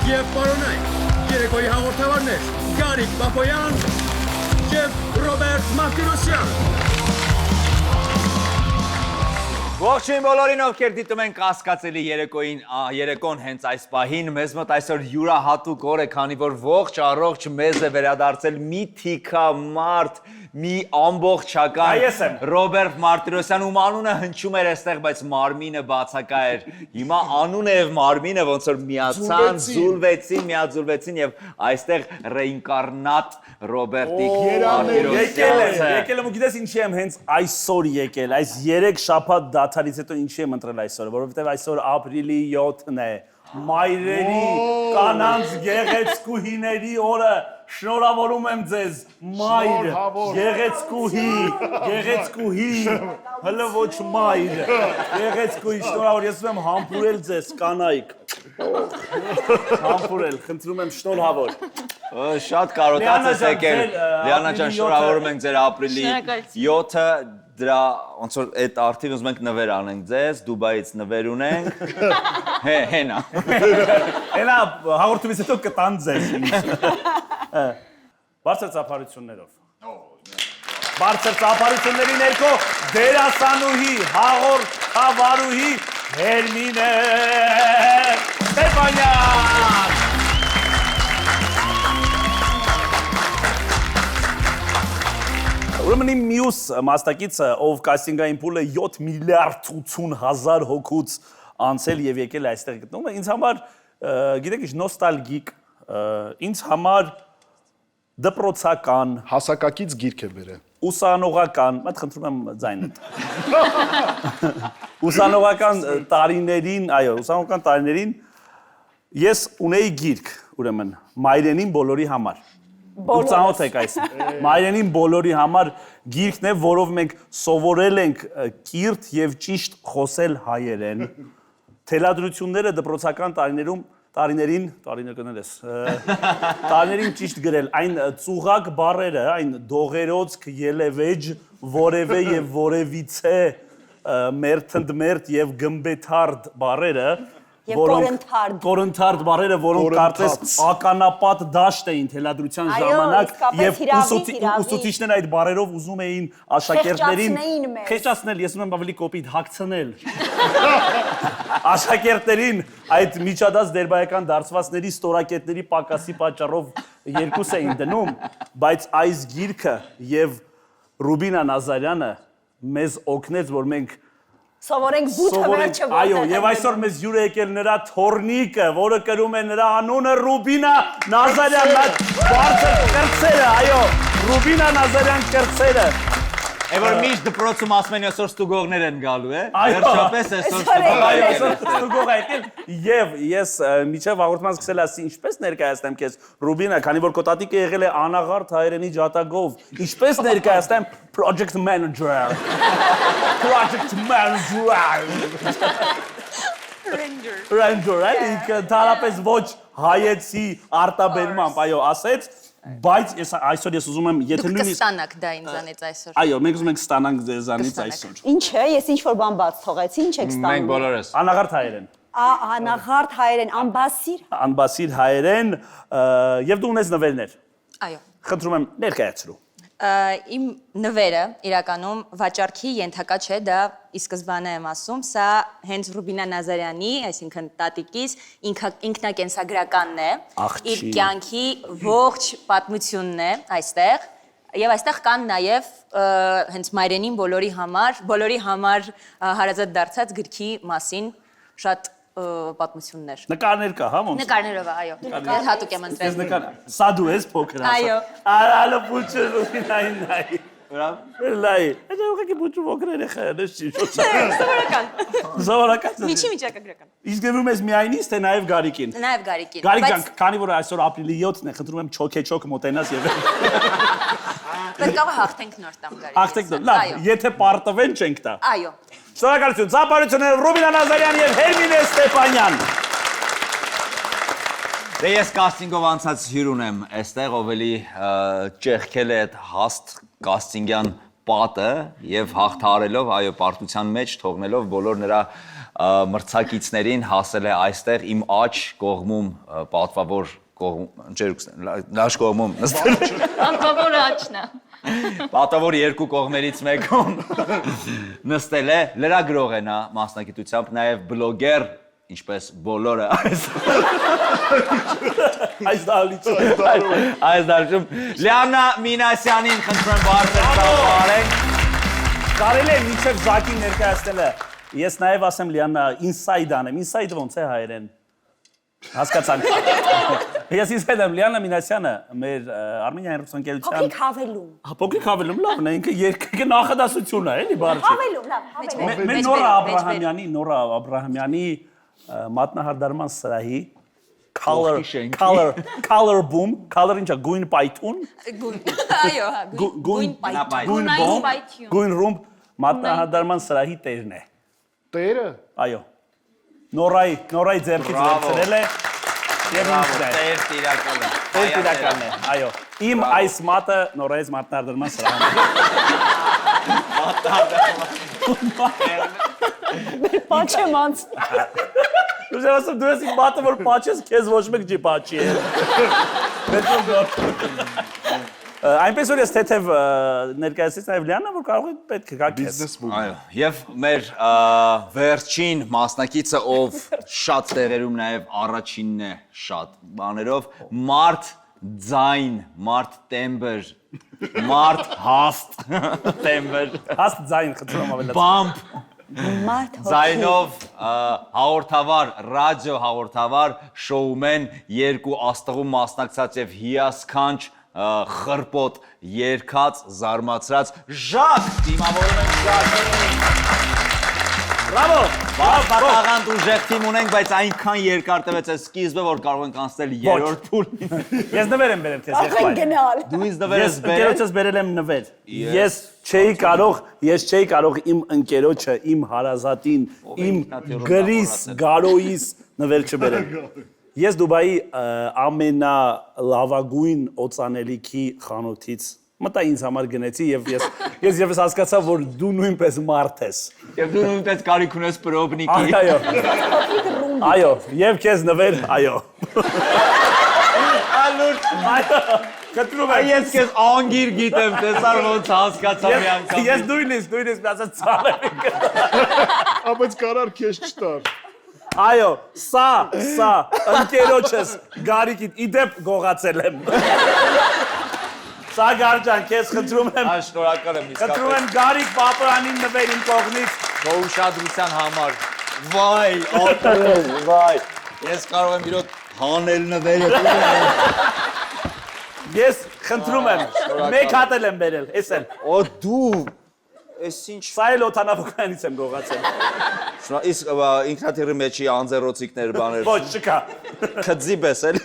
Եվ պարոնայք, երեկոյի հաղորդավարներ Գարիկ Բապոյան և Ռոբերտ Մարտիրոսյան։ Ողջույն բոլորին, ովքեր դիտում են կասկածելի երեկոն հենց այս պահին, մեզ մոտ այսօր յուրահատուկ օր է, քանի որ ողջ առողջ մեզ է վերադարձել մի թիքամարդ, մի ամբողջական Ռոբերտ Մարտիրոսյան, ում անունը հնչում էր այստեղ, բայց մարմինը բացակա էր։ Հիմա անունը եւ մարմինը ոնց որ միացան, միաձուլվեցին եւ այստեղ ռեինկարնատ Ռոբերտիկ Մարտիրոսյանը։ Եկել եմ ու գիտես ինչի եմ հենց այսօր եկել, այս 3 շաբաթ դադարից հետո ինչի եմ ընտրել այսօր, որովհետև այսօր ապրիլի 7-ն է, մայրերի, կանանց գեղեցկուհիների օրը, շնորհավորում եմ ձեզ, մայր, գեղեցկուհի, հլը ոչ մայր, գեղեցկուհի, շնորհավոր, ես եմ համբուրել ձեզ, կանայք, համբուրել, խնդրում եմ շնորհավոր։ Շատ կարոտած ես եկել, Լիանա ջան, շնորհավորում ենք ձեր ապրիլի 7-ը, դրա ոնց որ այդ արդիվ ուզում ենք նվեր անենք ձեզ, Դուբայից նվեր ունենք, հենա։ Հենա հաղորդումից հետո կտան ձեզ ինձ։ Բարձր ծափարություններով։ Բարձր ծափարությունների ներքո դերասանուհի, հաղորդավարուհի Հերմինե Ստեփանյան։ Ուրեմն իմ մյուս մասնակիցը, ով կաստինգային փուլը 7 միլիարդ 80 հազար հոգուց անցել եւ եկել այստեղ գտնվում է, ինձ համար, գիտեք ինչ, նոստալգիկ, ինձ համար դպրոցական, հասակակից գիրք է բերել։ Ուսանողական, մատ խնդրում եմ ձայնը։ Ուսանողական տարիներին, այո, ուսանողական տարիներին ես ունեի գիրք, ուրեմն, մայրենին բոլորի համար։ Ծանոթ եք այս։ Մայրենին բոլորի համար գիրքն է, որով մենք սովորել ենք կիրթ եւ ճիշտ խոսել հայերեն։ Թելադրությունները դպրոցական տարիներին ճիշտ գրել, այն ծուղակ բառերը, այն դողերոցք, ելևեջ, որևէ եւ որևիցե, մերթնդմերթ եւ գմբեթարդ բառերը, կորընթարդ բառերը, որոնք կարծես ականապատ դաշտ էին թելադրության ժամանակ եւ ուսուցիչներն այդ բառերով ուզում էին աշակերտներին խեճացնել, ես ուզում եմ ավելի կոպիտ հագցնել աշակերտներին այդ միջադաս դերբայական դարձվածների ստորակետների պակասի պատճառով երկուս էին դնում, բայց այս գիրքը եւ Ռուբինա Նազարյանը մեզ օգնեց, որ մենք Սովորենք բութը վերջը ոտը։ Այո, եւ այսօր մեզ հյուր է եկել նրա թորնիկը, որը կրում է նրա անունը Ռուբինա Նազարյան, բարձր կրծերը, այո, Ռուբինա Նազարյան կրծերը։ Է որ միշտ դպրոցում ասում են այսօր ստուգողներ են գալու, է։ Այո, վերջապես այսօր ստուգող եկել։ Եվ ես միջև հաղորդման սկսել ասի ինչպես ներկայացնեմ քեզ Ռուբինա, քանի որ կոտատիկը եղել է անաղարտ հայերենի ջատագով, ինչպես ներկայացնեմ project manager։ Ranger, ինքը դարապես ոչ հայեցի արտաբերմամբ, այո, ասեց, բայց այսօր ես ուզում եմ, եթե Դուք կստանաք դա ինձանից այսօր։ Այո, մենք ուզում ենք ստանանք ձեզանից այսօր։ Ինչ է, ես ինչ-որ բան բաց թողեցի, ինչ եք ստանում։ Մենք բոլորս։ Անաղարտ հայերեն։ Անաղարտ հայերեն, Անբասիր հայերեն, եւ դու ունես նվերներ։ Այո։ Խնդրում եմ ներկայացրու։ Իմ նվերը իրականում վաճառքի ենթակա չէ, դա ի սկզբանե եմ ասում, սա հենց Ռուբինա Նազարյանի, այսինքն տատիկիս ինքնակենսագրականն է, իր կյանքի ողջ պատմությունն է այստեղ, եւ այստեղ կան նաեւ հենց մայրենին բոլորի համար հարազատ դարձած գրքի մասին շատ պատմություններ։ Նկարներ կա, հա, ոնց։ Նկարներով, այո։ Ես հատուկ եմ ընտրել։ Ես նկար։ Սա դու ես փոքր ասա։ Այո։ Արալը փուչը նայ։ Լայ։ Այդ ուղղակի փուչը փոքր երեխա է, չի շոտ։ Զորական։ Միջի միջակագրական։ Իսկ դեռում ես միայնից թե նաև Գարիկին։ Նաև Գարիկին։ Գարիկ ջան, քանի որ այսօր ապրիլի 7-ն է, խնդրում եմ չոք մոտենաս եւ Պետք է հաղթենք նոր տամ Գարիկին։ հաղթենք նոր։ Լավ, եթե պարտվեն չենք տա։ Այո։ Շնորհակալություն, ծափարությունները Ռուբինա Նազարյան եւ Հերմինե Ստեփանյան։ Դե ես կաստինգով անցած հյուր ունեմ, այստեղ ով էլի ճեղքել է այդ հաստ կաստինգյան պատը եւ հաղթարելով, այո, պարտության մեջ թողնելով բոլոր նրա մրցակիցներին հասել է այստեղ իմ աջ կողմում պատվավոր լաշ կողմում նստել։ Պատվավոր աչնա։ Պատվավոր երկու կողմերից մեկում նստել է, լրագրող է նա մասնագիտությամբ, նաև բլոգեր, ինչպես բոլորը այս դարում Լիանա Մինասյանին խնդրում բարձր ծառայենք։ Կարելի է միջև Զակին ներկայացնելը։ Ես նաև ասեմ Լիանա inside անեմ։ Inside ոնց է հայերեն։ Հասկացանք։ Ես ինձ եմ Լիանա Մինասյանը, մեր Արմենիայի ռուսանկերության Փոքրիկ հավելում։ Փոքրիկ հավելում լավն է, ինքը երկը նախադասություն է, էլի բարձր։ Հավելում, լավ, հավելում։ Մեր Նորա Աբրահամյանի մատնահարդարման սրահի color boom, color ինչա գույն պայթուն, Այո, գույն պայթյուն։ գույն ռումբ մատնահարդարման սրահի տերն է։ Տերը։ Այո։ Նորայի ձեռքից վերցրել է եւ ինքն է։ Տեր տիրակալը։ Տեր տիրակալն է, այո։ Իմ այս մատը Նորայից մատնահարդարման սրահն է։ Պաչեմ անց։ Դու ասում դու ես իմ մատը որ պաչես, քեզ ոչ մեկ չի պաչի։ Այնպես որ ես թեթև ներկայացրեց նաև Լիանա, որ կարող է պետք է գա քեզ։ Այո, եւ մեր վերջին մասնակիցը, ով շատ տեղերում նաև առաջինն է շատ բաներով, մարդ ձայն, մարդ տեմբր, մարդ հաստ տեմբր, Հաստ ձայն խնդրում ավելացրու։ բամփ Մարդ ձայնով հաղորդավար, ռադիո հաղորդավար, շոումեն, երկու աստղում մասնակցած եւ հիասքանչ խրպոտ երկած, զարմացրած Ժակ, դիմավորում ենք Ժակին։ Բրավո։ Բաղանդ ուժեղ թիմ ունենք, բայց այնքան երկար տևեց այս սկիզբը, որ կարող ենք անցնել երրորդ փուլին։ Ես նվեր եմ բերել քեզ Ախ են գնալ։ Դու ինձ նվեր Ես ես բերել։ ընկերոջս բերել եմ նվեր։ Ես չէի կարող իմ ընկերոջը, իմ հարազատին, իմ գրիս, գարոյիս նվեր չբերել։ Ես Դուբայի ամենալավագույն օծանելիքի խանութից մտա ինձ համար գնեցի եւ ես հասկացա, որ դու նույնպես մարդ ես։ Եվ դու նույնպես կարիք ունես պրոբնիկի։ Այո, եւ քեզ նվեր, այո։ Ալուր, Կտրում եմ։ ես քեզ անգիր գիտեմ, տեսար ոնց հասկացա մի անգամ։ Ես նույնիսկ ասած ցավեմ։ Բայց կարար քեզ չտար։ Այո, սա ընկերոջս Գարիկին իդեպ գողացել եմ։ Սա Գարջան, քեզ խնդրում եմ, Շնորհակալ եմ խնդրում իսկապես։ եմ Գարիկ Պապյանին նվեր իմ կողմից։ Քո ուշադրության համար։ Վայ, ատել, վայ։ Ես կարող եմ իրոք հանել նվերը։ Ես խնդրում եմ, մեկ հատ եմ բերել, էս էլ։ Օ դու, ես ինչ։ Սա էլ օթանավականից եմ գողացել։ Իսկ ինքնաթիռի մեջի անձեռոցիկներ բաներ։ Ոչ, չկա։ Քծի պես էլ։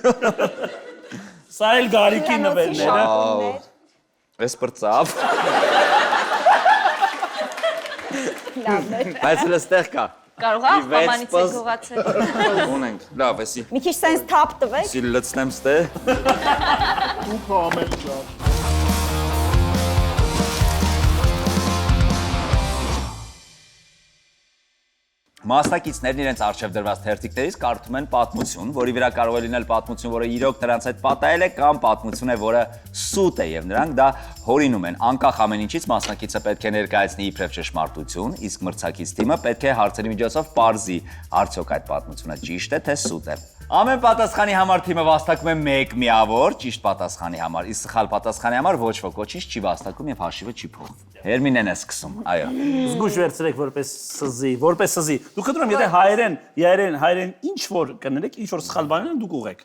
Սա էլ Գարիկի նվերները։ Ես բրծավ։ Լավն է։ Բայց լստեղ կա։ Կարող է պապանից է գողացել։ Ունենք, լավ, էսի։ Մի քիչ sense թափ տվեք։ Սի լցնեմ ստե։ Դու կամել ջան։ Մասնակիցներն իրենց արժև դրված թերթիկներից կարդում են պատմություն, որի վրա կարող է լինել պատմություն, որը իրոք նրանց հետ պատահել է, կամ պատմություն է, որը սուտ է, եւ նրանք դա հորինում են։ Անկախ ամեն ինչից մասնակիցը պետք է ներկայացնի իբրև ճշմարտություն, իսկ մրցակից թիմը պետք է հարցերի միջոցով պարզի, արդյոք այդ պատմությունը ճիշտ է, թե սուտ է։ Ամեն պատասխանի համար թիմը վաստակում է 1 միավոր, ճիշտ պատասխանի համար, իսկ սխալ պատասխանի համար ոչ ոք ոչինչ չի վաստակում եւ հաշիվը չի փոխվում։ Հերմինեն է սկսում, այո։ Զգուշ վերցրեք որպես սզի։ Դու խնդրում եմ, եթե հայերեն ինչ որ կներեք, ինչ որ սխալ բաներ են դուք ուղեք։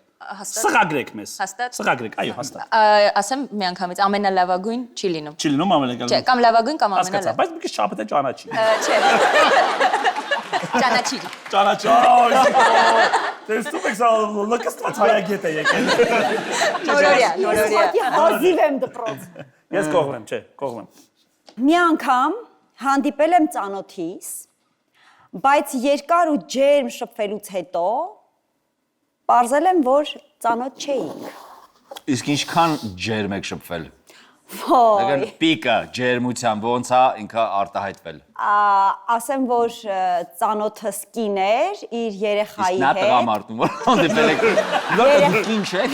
Սղագրեք մեզ։ Հաստատ։ Սղագրեք, այո, հաստատ։ Ասեմ միանգամից ամենալավագույն չի լինում։ Չի լինում ամենակալը։ Չէ, կամ լավագույն կամ Հասկացա, ամենալավ։ բայց մի քիչ չափը ճանաչի։ Չէ։ Ճանաչի։ Ճանաչի։ Տեսնում եք, սա լկստված հայագետ է եկել։ Նորորյա։ Ուղղակի հազիվ եմ դպրոց։ Ես կողմ եմ, չէ, կողմ եմ։ Մի անգամ հանդիպել եմ ծանոթիս, բայց երկար ու ջերմ շփվելուց հետո պարզել եմ, որ ծանոթ չէինք։ Իսկ ինչքան ջերմ եք շփվել։ Ոյ։ Եկան պիկը ջերմության ոնց է ինքը արտահայտվել։ Ասեմ, որ ծանոթս կին էր իր երեխայի Նա հետ։ տղամարդում որ հանդիպել եք։ Դուք ինչ եք։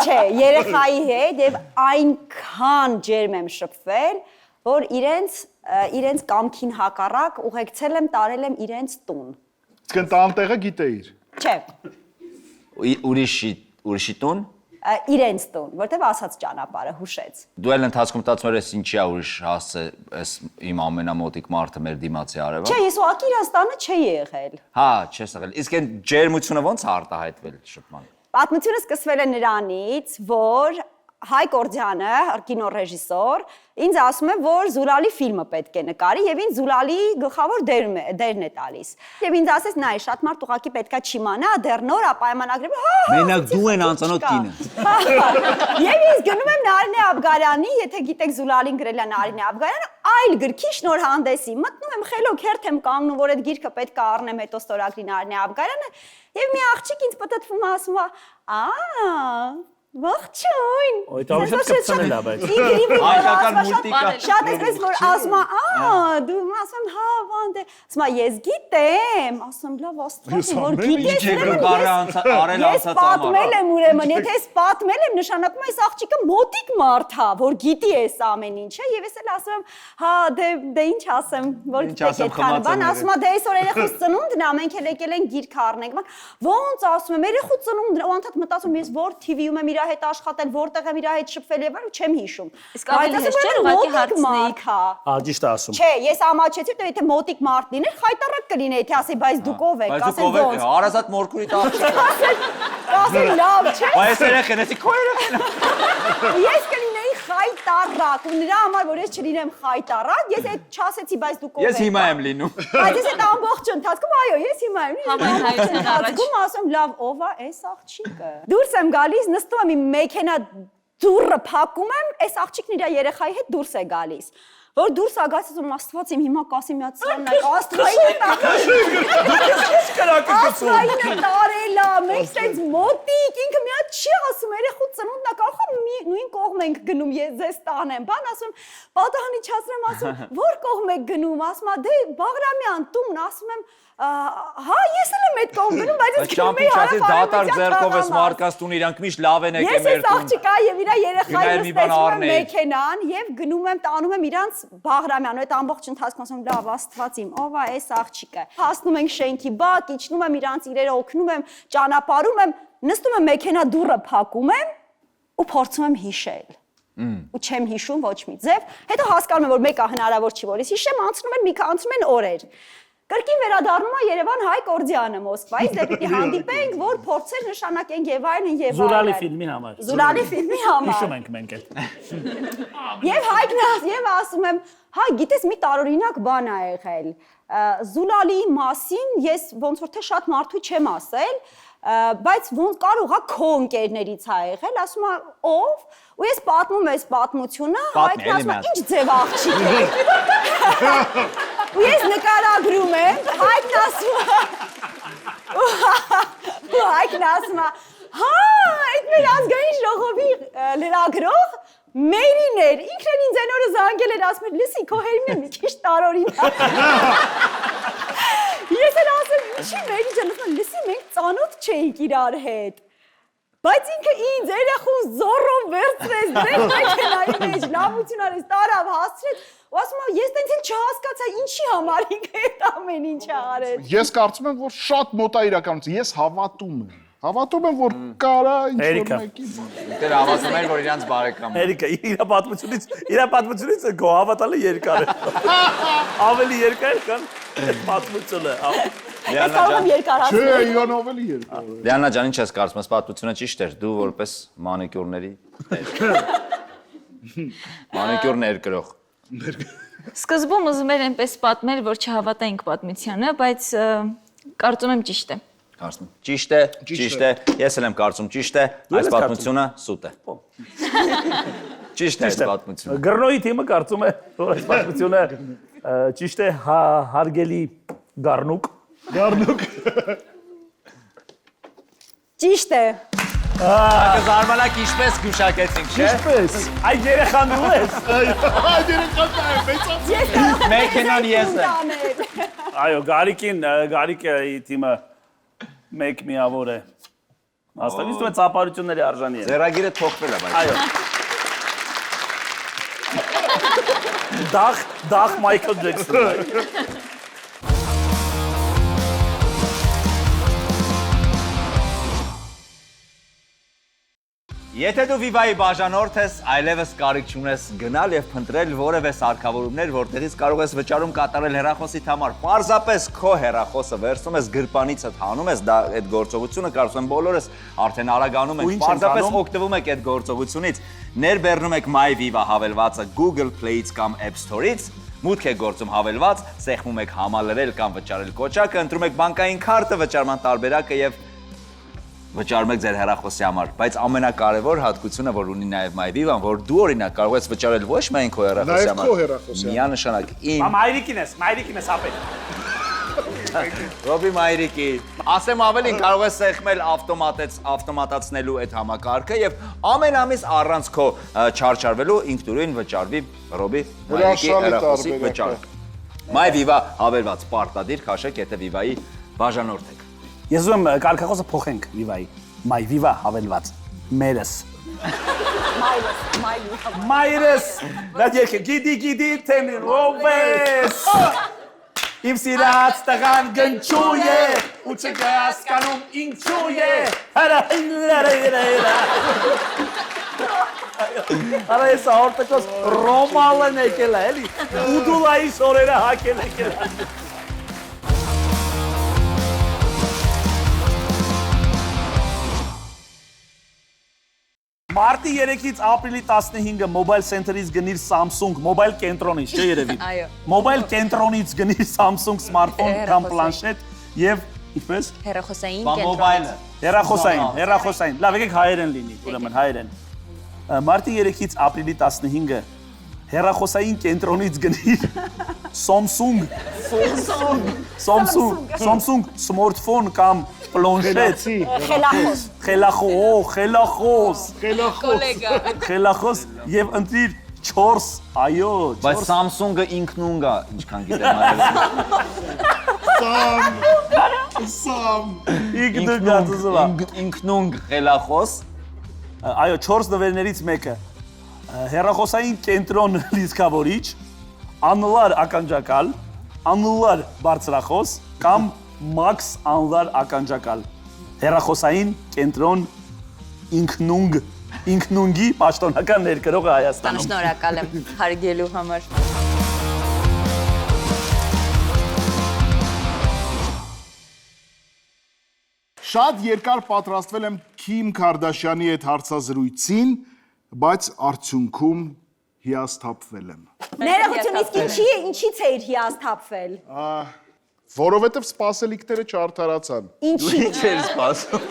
Չէ, երեխայի հետ եւ այնքան ջերմ եմ շփվել, որ իրենց կամքին հակառակ ուղեկցել եմ, տարել եմ իրենց տուն։ Իսկ տանտեղը գիտեիր։ Չէ, Ուրիշի տուն։ իրենց տուն, որտեվ ասած ճանապարհը հուշեց։ Դու էլ ընթացքում մտածում ես ինչի է ուրիշ հասցե այս իմ ամենամոտիկ մարդը մեր դիմացի արևա։ Չէ, ես ուղղակի իրենց տանը չի եղել։ Հա, չես եղել։ Իսկ այն ջերմությունը ոնց է արտահայտվել շփման։ Պատմությունը սկսվել է նրանից, որ Հայկ Օրդյանը, կինոռեժիսոր, ինձ ասում է, որ Զուլալի ֆիլմը պետք է նկարի եւ ինձ Զուլալի գլխավոր դերն է տալիս։ Եվ ինձ ասեց, նայ, շատ մարդ ուղղակի պետքա չիմանա, դեռ նոր է պայմանագրել, հա։ Մենակ դու են անծանոթ կինը։ Եվ ես գնում եմ Նարինե Աբգարյանի, եթե գիտեք Զուլալին գրել է Նարինե Աբգարյանը, այլ գրքի շնորհանդեսի։ Մտնում եմ խելոք հերթ եմ կանգնում, որ այդ գիրքը պետք է առնեմ հետո ստորագրի Նարինե Աբգարյանը, եւ մի աղջիկ ինձ պտտվում է ասում է, Ողջույն։ Օй, դա ուշ կպցնել է, բայց։ Հայկական մուլտիկա։ Շատ էսպես որ ասում է, դու ասում եմ, հա, բան դե, ասում է, ես գիտեմ, ասում եմ, լավ, աստված, որ գիտես, ես պատմել եմ ուրեմն, եթե ես պատմել եմ, նշանակում է այս աղջիկը մոտիկ մարդ է, որ գիտի այս ամեն ինչը, եւ ես էլ ասում եմ, հա, դե ինչ ասեմ, որ գիտեք այդքան բան, ասում է, դե այսօր երեխուս ծնունդն է, մենք էլ եկել ենք գիրք առնենք, ոնց ասում եմ, երեխու ծնունդն է, ու անդադ մտածում ես որ TV-ում եմ իր հետ աշխատել, որտեղ եմ իր հետ շփվել եւ այլն, չեմ հիշում։ Իսկ ավելի հեշտ չէ ուղղակի հարցնեիք։ Ճիշտ է ասում։ Չէ, ես ամաչեցի, թե եթե մոտիկ մարդ լիներ, խայտարակ կլիներ, թե ասի, բայց դուք ով եք, ասել ոնց։ Հարազատ մորքուրի տաղ։ Ասել լավ, չէ։ Բայց երեխեն էսի քո երեխեն։ Ես կլինեի խայտարակ, ու նրա համար որ ես չլինեմ խայտարակ, ես այդ չասեցի, բայց դուք ով եք։ Ես հիմա եմ լինում։ Բայց ես այդ ամբողջ ընթացքում, այո, ես հիմա եմ լինում։ Համայնքն առաջ։ Գում ասում, լավ, ով է այս աղջիկը։ Դուրս եմ գալիս, նստում եմ իմ մեքենա դուռը փակում եմ, այս աղջիկն իր երեխայի հետ դուրս է գալիս։ Որ դուրս է գալիս, ասում Աստված իմ հիմա կասի մի հատ սրանակ, Աստղային տարելա, մենք սենց մոտիկ, ինքը մի հատ չի ասում, երեխու ծնունդն է, կարող է նույն կողմ ենք գնում, ես ձեզ տանեմ, բան ասում, պատահանիչացրեմ, ասում, որ կողմ եք գնում, ասում, դե Բաղրամյան տուն, ասում եմ, հա, ես էլ եմ այդ կողմ գնում, բայց ես գնում էի դատար ձեռքով ես մարկած տուն, իրանք միշտ լավ են եկել մեր տուն։ Ես այս աղջիկա եւ իր երեխային նստեցնում եմ մեքենան եւ գնում եմ տանում եմ իրանց Բաղրամյան, այդ ամբողջ ընթացքում ասում լավ Աստված իմ, ով է այս աղջիկը։ Հասնում ենք շենքի բակ, իջնում եմ իրանց իրերը օգնում եմ, ճանապարհում եմ, նստում եմ մեքենա դուռը փակում եմ ու փորձում եմ հիշել։ Ու չեմ հիշում ոչ մի ձև։ Հետո հասկանում եմ, որ մեկը հնարավոր չի, որ ես հիշեմ, անցնում են օրեր։ Կրկին վերադառնում է Երևան Հայկ Օրդյանը Մոսկվայից, դե պիտի հանդիպենք, որ փորձեր նշանակենք եւ այլն եւ այլն։ Զուլալի ֆիլմի համար։ Զուլալի ֆիլմի համար։ Հիշում ենք մենք այդ։ Եվ Հայկն եւ ասում եմ, հա, գիտես մի տարօրինակ բան ա եղել։ Զուլալի մասին ես ոնց որ թե շատ մարդու չեմ ասել, բայց ոնց կարող է քո ընկերներից ա եղել, ասում է ով, ու ես պատմում եմ այս պատմությունը, Հայկն ասում է ինչ ձև աղջիկ է։ Ու ես նկարագրում եմ, Հայկն ասում է, ու Հայկն ասում է, հա, այդ մեր ազգային ժողովի լրագրող Մերին էր, ինքն էլ ինձ այն օրը զանգել էր, ասում էր, լսի, քո հերին է մի քիչ տարօրինակ։ Ես էլ ասում, ինչի Մերի ջան, ասում եմ, լսի, մենք ծանոթ չէինք իրար հետ։ Բայց ինքը ինձ երեխուն զոռով վերցրեց, դրեց մեքենայի մեջ, լավություն արեց, տարավ, հասցրեց, ու ասում եմ, ես տենց էլ չհասկացա ինչի համար ինքը այդ ամեն ինչը արեց։ Ես կարծում եմ, որ շատ մոտ է իրականություն, ես հավատում եմ։ Հավատում եմ, որ կարա ինչ-որ մեկի։ Դեր հավատում էր, որ իրանց բարեկամ։ Էրիկա, իր պատմությունից գո հավատալը երկար է։ Ավելի երկար քան պատմությունը։ Ես կարող եմ երկարացնել։ Չէ, իրան ավելի երկար։ Լիանա ջան, ինչ ես կարծում, այս պատմությունը ճիշտ էր, դու որպես մանիկյուրների մանիկյուր ներկրող։ Սկզբում ուզում էր այնպես պատմել, որ չհավատայինք պատմությանը, բայց կարծում եմ ճիշտ է։ Կարծում եմ ճիշտ է, ճիշտ է, ես էլ եմ կարծում ճիշտ է, այս պատմությունը սուտ է։ Ճիշտ է այս պատմությունը։ Գրնոյի թիմը կարծում է, որ այս պատմությունը ճիշտ է, հարգելի Գառնուկ։ Գառնուկ։ Ճիշտ է։ Զարմանակ ինչպես գուշակեցինք, չէ՞։ Ինչպես։ Այդ երեխան դու ես։ Այդ երեխան դա է, մեծացած։ Մեքենան ես եմ։ Այո, Գարիկի թիմը մեկ միավոր է։ Հաստատից դու ծափարությունների արժանի է։ Ձեռագիրը թողվել է, բայց։ Այո։ Դախ Մայքլ Ջեքսոն։ Եթե դու Viva-ի բաժանորդ ես, այլևս կարիք չունես գնալ եւ փնտրել որևէ սարքավորումներ, որտեղից կարող ես վճարում կատարել հեռախոսիդ համար։ Պարզապես քո հեռախոսը վերցնում ես գրպանիցդ հանում ես, դա այդ գործողությունը կարծում եմ բոլորս արդեն արագանում ենք։ Պարզապես օգտվում եք այդ գործողությունից, ներբեռնում եք My Viva հավելվածը Google Play-ից կամ App Store-ից, մուտք եք գործում հավելված, սեղմում եք համալրել կամ վճարել կոճակը, ընտրում եք բանկային քարտը, վճարման տարբերակը եւ վճարում եք ձեր հեռախոսի համար, բայց ամենակարևոր հատկությունը, որ ունի նաև My Viva-ն, որ դու օրինակ կարող ես վճարել ոչ միայն քո հեռախոսի համար, միանշանակ իմ Մայրիկին ես ապել։ Ռոբի Մայրիկի, ասեմ ավելին կարող ես սեղմել ավտոմատացնելու այդ համակարգը եւ ամեն ամիս առանց քո չարչարվելու ինքնուրույն վճարվի Ռոբի Մայրիկի հեռախոսի վճարը։ My Viva հավելված պարտադիր քաշեք, եթե Viva-ի բաժանորդ եք։ Ես ուզում եմ կարգախոսը փոխենք Viva-ի։ My Viva հավելված։ Մերս։ Մայրս։ Դա եկե գիդի թեմի ռոբես։ Իմ սիրած տղան գնչու է, ու չգասկանում ինչու է։ Արա ես արտակոս ռոմալն եկել է, էլի։ Ուդուլայի շորերը հակել եկել է։ Մարտի 3-ից ապրիլի 15-ը Mobile Center-ից գնիր Samsung Mobile կենտրոնից, չէ երևի։ Այո։ Mobile կենտրոնից գնիր Samsung smartphone կամ պլանշետ եւ ինչպես Հեռախոսային Մոբայլը։ հեռախոսային։ Լավ, եկեք հայերեն լինի, ուրեմն հայերեն։ Մարտի 3-ից ապրիլի 15-ը հեռախոսային կենտրոնից գնիր Samsung smartphone կամ պլանշետ։ Խելախոս եւ ընտրիր 4, այո, 4։ Բայց Samsung-ը ինքնուն գա, ինչքան գիտեմ այո։ Ինքնուն խելախոս։ Այո, 4 նվերներից մեկը։ Հեռախոսային կենտրոն լիցքավորիչ, անլար ականջակալ, անլար բարձրախոս կամ Max անլար ականջակալ։ Հեռախոսային կենտրոն ինքնունգի պաշտոնական ներկրողը Հայաստանում։ Շնորհակալ եմ հարգելու համար։ Շատ երկար պատրաստվել եմ Քիմ Քարդաշյանի հետ հարցազրույցին, բայց արդյունքում հիասթափվել եմ։ Ներողություն, իսկ ինչից էիր հիասթափվել։ Որովհետև սպասելիքները չարդարացան։ Ինչի։ Ինչ էր սպասում։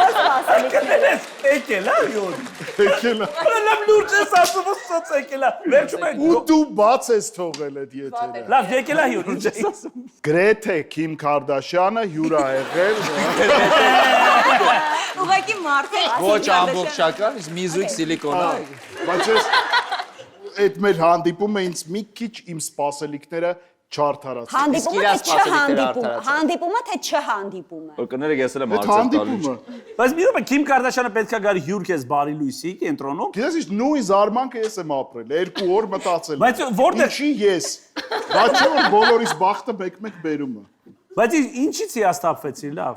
Ո՞ր սպասելիքները։ Եկել է, յոն։ Եկել է։ Լավ լուրջ ես ասում, ոսած եկել է։ Վերջում ենք։ Ու դու բաց ես թողել այդ եթերը։ Լավ, եկել է յոն, ինչ ես ասում։ Գրեթե Քիմ Քարդաշյանը հյուր ա եղել։ Ուղղակի մարդը Ոչ ամբողջական, իսկ մի զույգ սիլիկոնա։ Բայց ես այդ մեր հանդիպումը ինձ մի քիչ իմ սպասելիքները չարդարացան։ Հանդիպումը թե չհանդիպումը։ Որ կներեք ես էլ եմ Այդ հարցեր տալու։ հանդիպումը։ Բայց մի րոպե Քիմ Քարդաշյանը պետքա գար հյուր քեզ բարի լույսի կենտրոնում։ Գիտես ինչ նույն զարմանքը ես եմ ապրել, 2 օր մտածել։ Բայց որտե՞ղ Ինչի ես։ Դա չէ որ բոլորիս բախտը մեկ-մեկ բերում է։ Բայց ինչից հիասթափվեցի, լավ։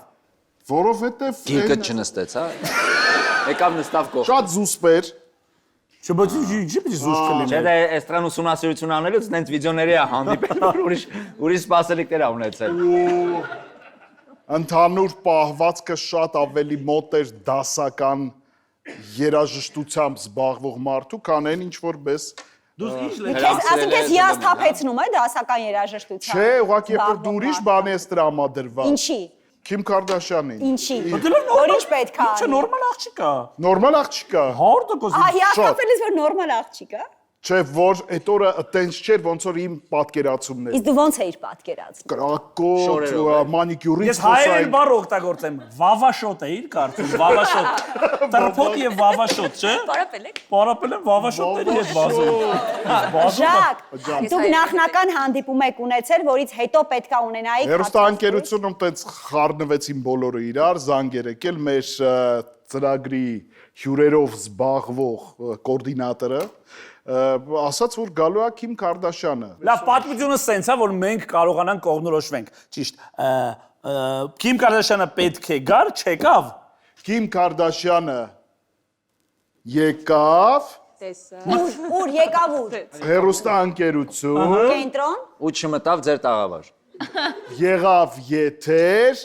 Որովհետև Գիրկը չնստեց, հա։ Եկավ նստավ կողմ։ շատ զուսպեր։ Չբոց ինչ զուշ կլինի։ Չէ, դա էստրան ուսումնասիրություն անելուց նենց վիդեոների է հանդիպել, որ ուրիշ սպասելիքներ ա ունեցել։ Ընդհանուր պահվածքը շատ ավելի մոտ էր դասական երաժշտությամբ զբաղվող մարդու, քան այն ինչ որ բես։ Դու ինչ լես։ Ասում ես հիասթափեցնում է դասական երաժշտությամբ։ Չէ, ուղղակի երբ որ դու ուրիշ բան ես տրամադրված։ Ինչի։ Քիմ Քարդաշյանին։ Ինչի։ Որ ինչ պետք է։ Չէ, նորմալ աղջիկ է։ Նորմալ աղջիկ է։ 100%։ Հիասթափել ես որ նորմալ աղջիկ է։ Չէ, որ այդ օրը այտենց չէր, ոնց որ իմ պատկերացումն էր։ Իսկ դու ոնց էիր պատկերացնում։ Կրակոտ, մանիկյուրից Ես հայերեն բառ օգտագործեմ։ Վավաշոտ էիր կարծում, վավաշոտ։ Տրփոտ եւ վավաշոտ, չէ՞։ Պարապել եք։ Պարապել եմ վավաշոտների հետ բազում։ Ժակ, դուք նախնական հանդիպում եք ունեցել, որից հետո պետքա ունենայիք Հերոստանգերությունում տենց խառնվեցին բոլորը իրար, զանգեր եկել մեր ծրագրի հյուրերով զբաղվող կոորդինատորը ասաց, որ գալու է Քիմ Կարդաշյանը։ Լավ, պատմությունը սենց է, որ մենք կարողանանք կողմնորոշվենք։ Ճիշտ։ Քիմ Կարդաշյանը պետք է գար, չեկավ։ Քիմ Կարդաշյանը եկավ Ուր եկավ ուր։ հերոստանգերություն, Կենտրոն։ Ու չմտավ ձեր տաղավար։ եղավ եթեր,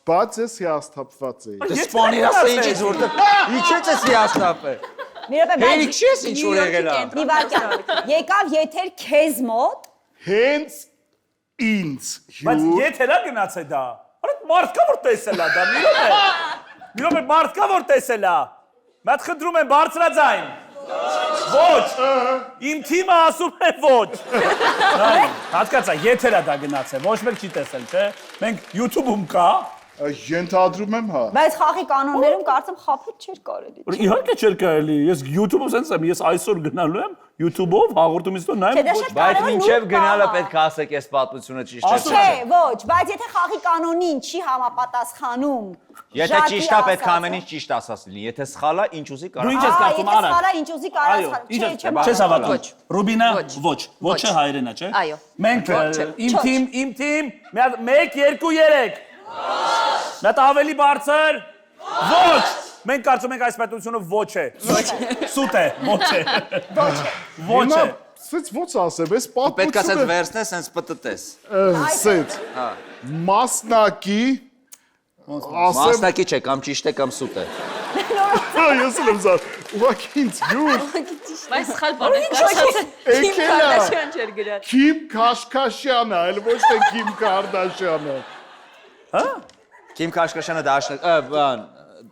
բայց ես հիասթափված էի։ Սպանի ասա ինչից որտեղ։ Իջեց էս հիասթափը։ Մի րոպե, Հերիք չես ինչ որ եղել է։ մի վարքյան։ Եկավ եթեր քեզ մոտ։ Հենց ինձ Բայց հյուր եթերա գնաց է դա։ Արա մարդկա որ տեսել է դա, մի րոպե։ Մի րոպե մարդկա որ տեսել է։ Մատ խնդրում եմ բարձրաձայն։ Ոչ։ Իմ թիմը ասում է ոչ։ Հասկացա, եթերա դա գնաց է, ոչ մեկ չի տեսել, չէ։ Մենք YouTube-ում կա։ ենթադրում եմ, հա։ Բայց խաղի կանոններում կարծեմ խափել չէր կարելի։ Իհարկե չէր կարելի։ Ես YouTube-ում sense եմ, ես այսօր գնալու եմ YouTube-ով հաղորդումից հետո նայեմ ոչ։ Բայց մինչև գնալը պետք է ասեք այս պատմությունը ճիշտ չէ։ Չէ, ոչ, բայց եթե խաղի կանոնին չի համապատասխանում։ Եթե ճիշտ է պետք է ամեն ինչ ճիշտ ասած լինի։ Եթե սխալ է, ինչ ուզի Դու կարող։ ինչ ես կարծում Եթե արա։ սխալա ինչ ուզի կարաս Այո, խաղ։ ինչ Չէ, չես հավատում։ Ռուբինա, ոչ, ոչը հայերենա, չէ։ Այո։ Մենք Ոչ, իմ թիմ, 1 2 3 Նա ավելի բարձր։ Ոչ։ Մենք կարծում ենք այս պետությունը ոչ է։ Սուտ է, ոչ է։ Ոչ է։ Սենց ոնց ասեմ, այս Պետք է ասած պատմությունը վերցնես, հենց պտտես։ սենց մասնակի ասեմ, Մասնակի չէ, կամ ճիշտ է, կամ սուտ է։ ես եմ զար, ուղղակի ինձ հյուր, Բայց սխալ բան է։ եկել է չէր գրած։ Քիմ Քաշքաշյանը, այլ ոչ թե Քիմ Կարդաշյանը։ Քիմ Քաշքաշյանը դաշնակ, բան։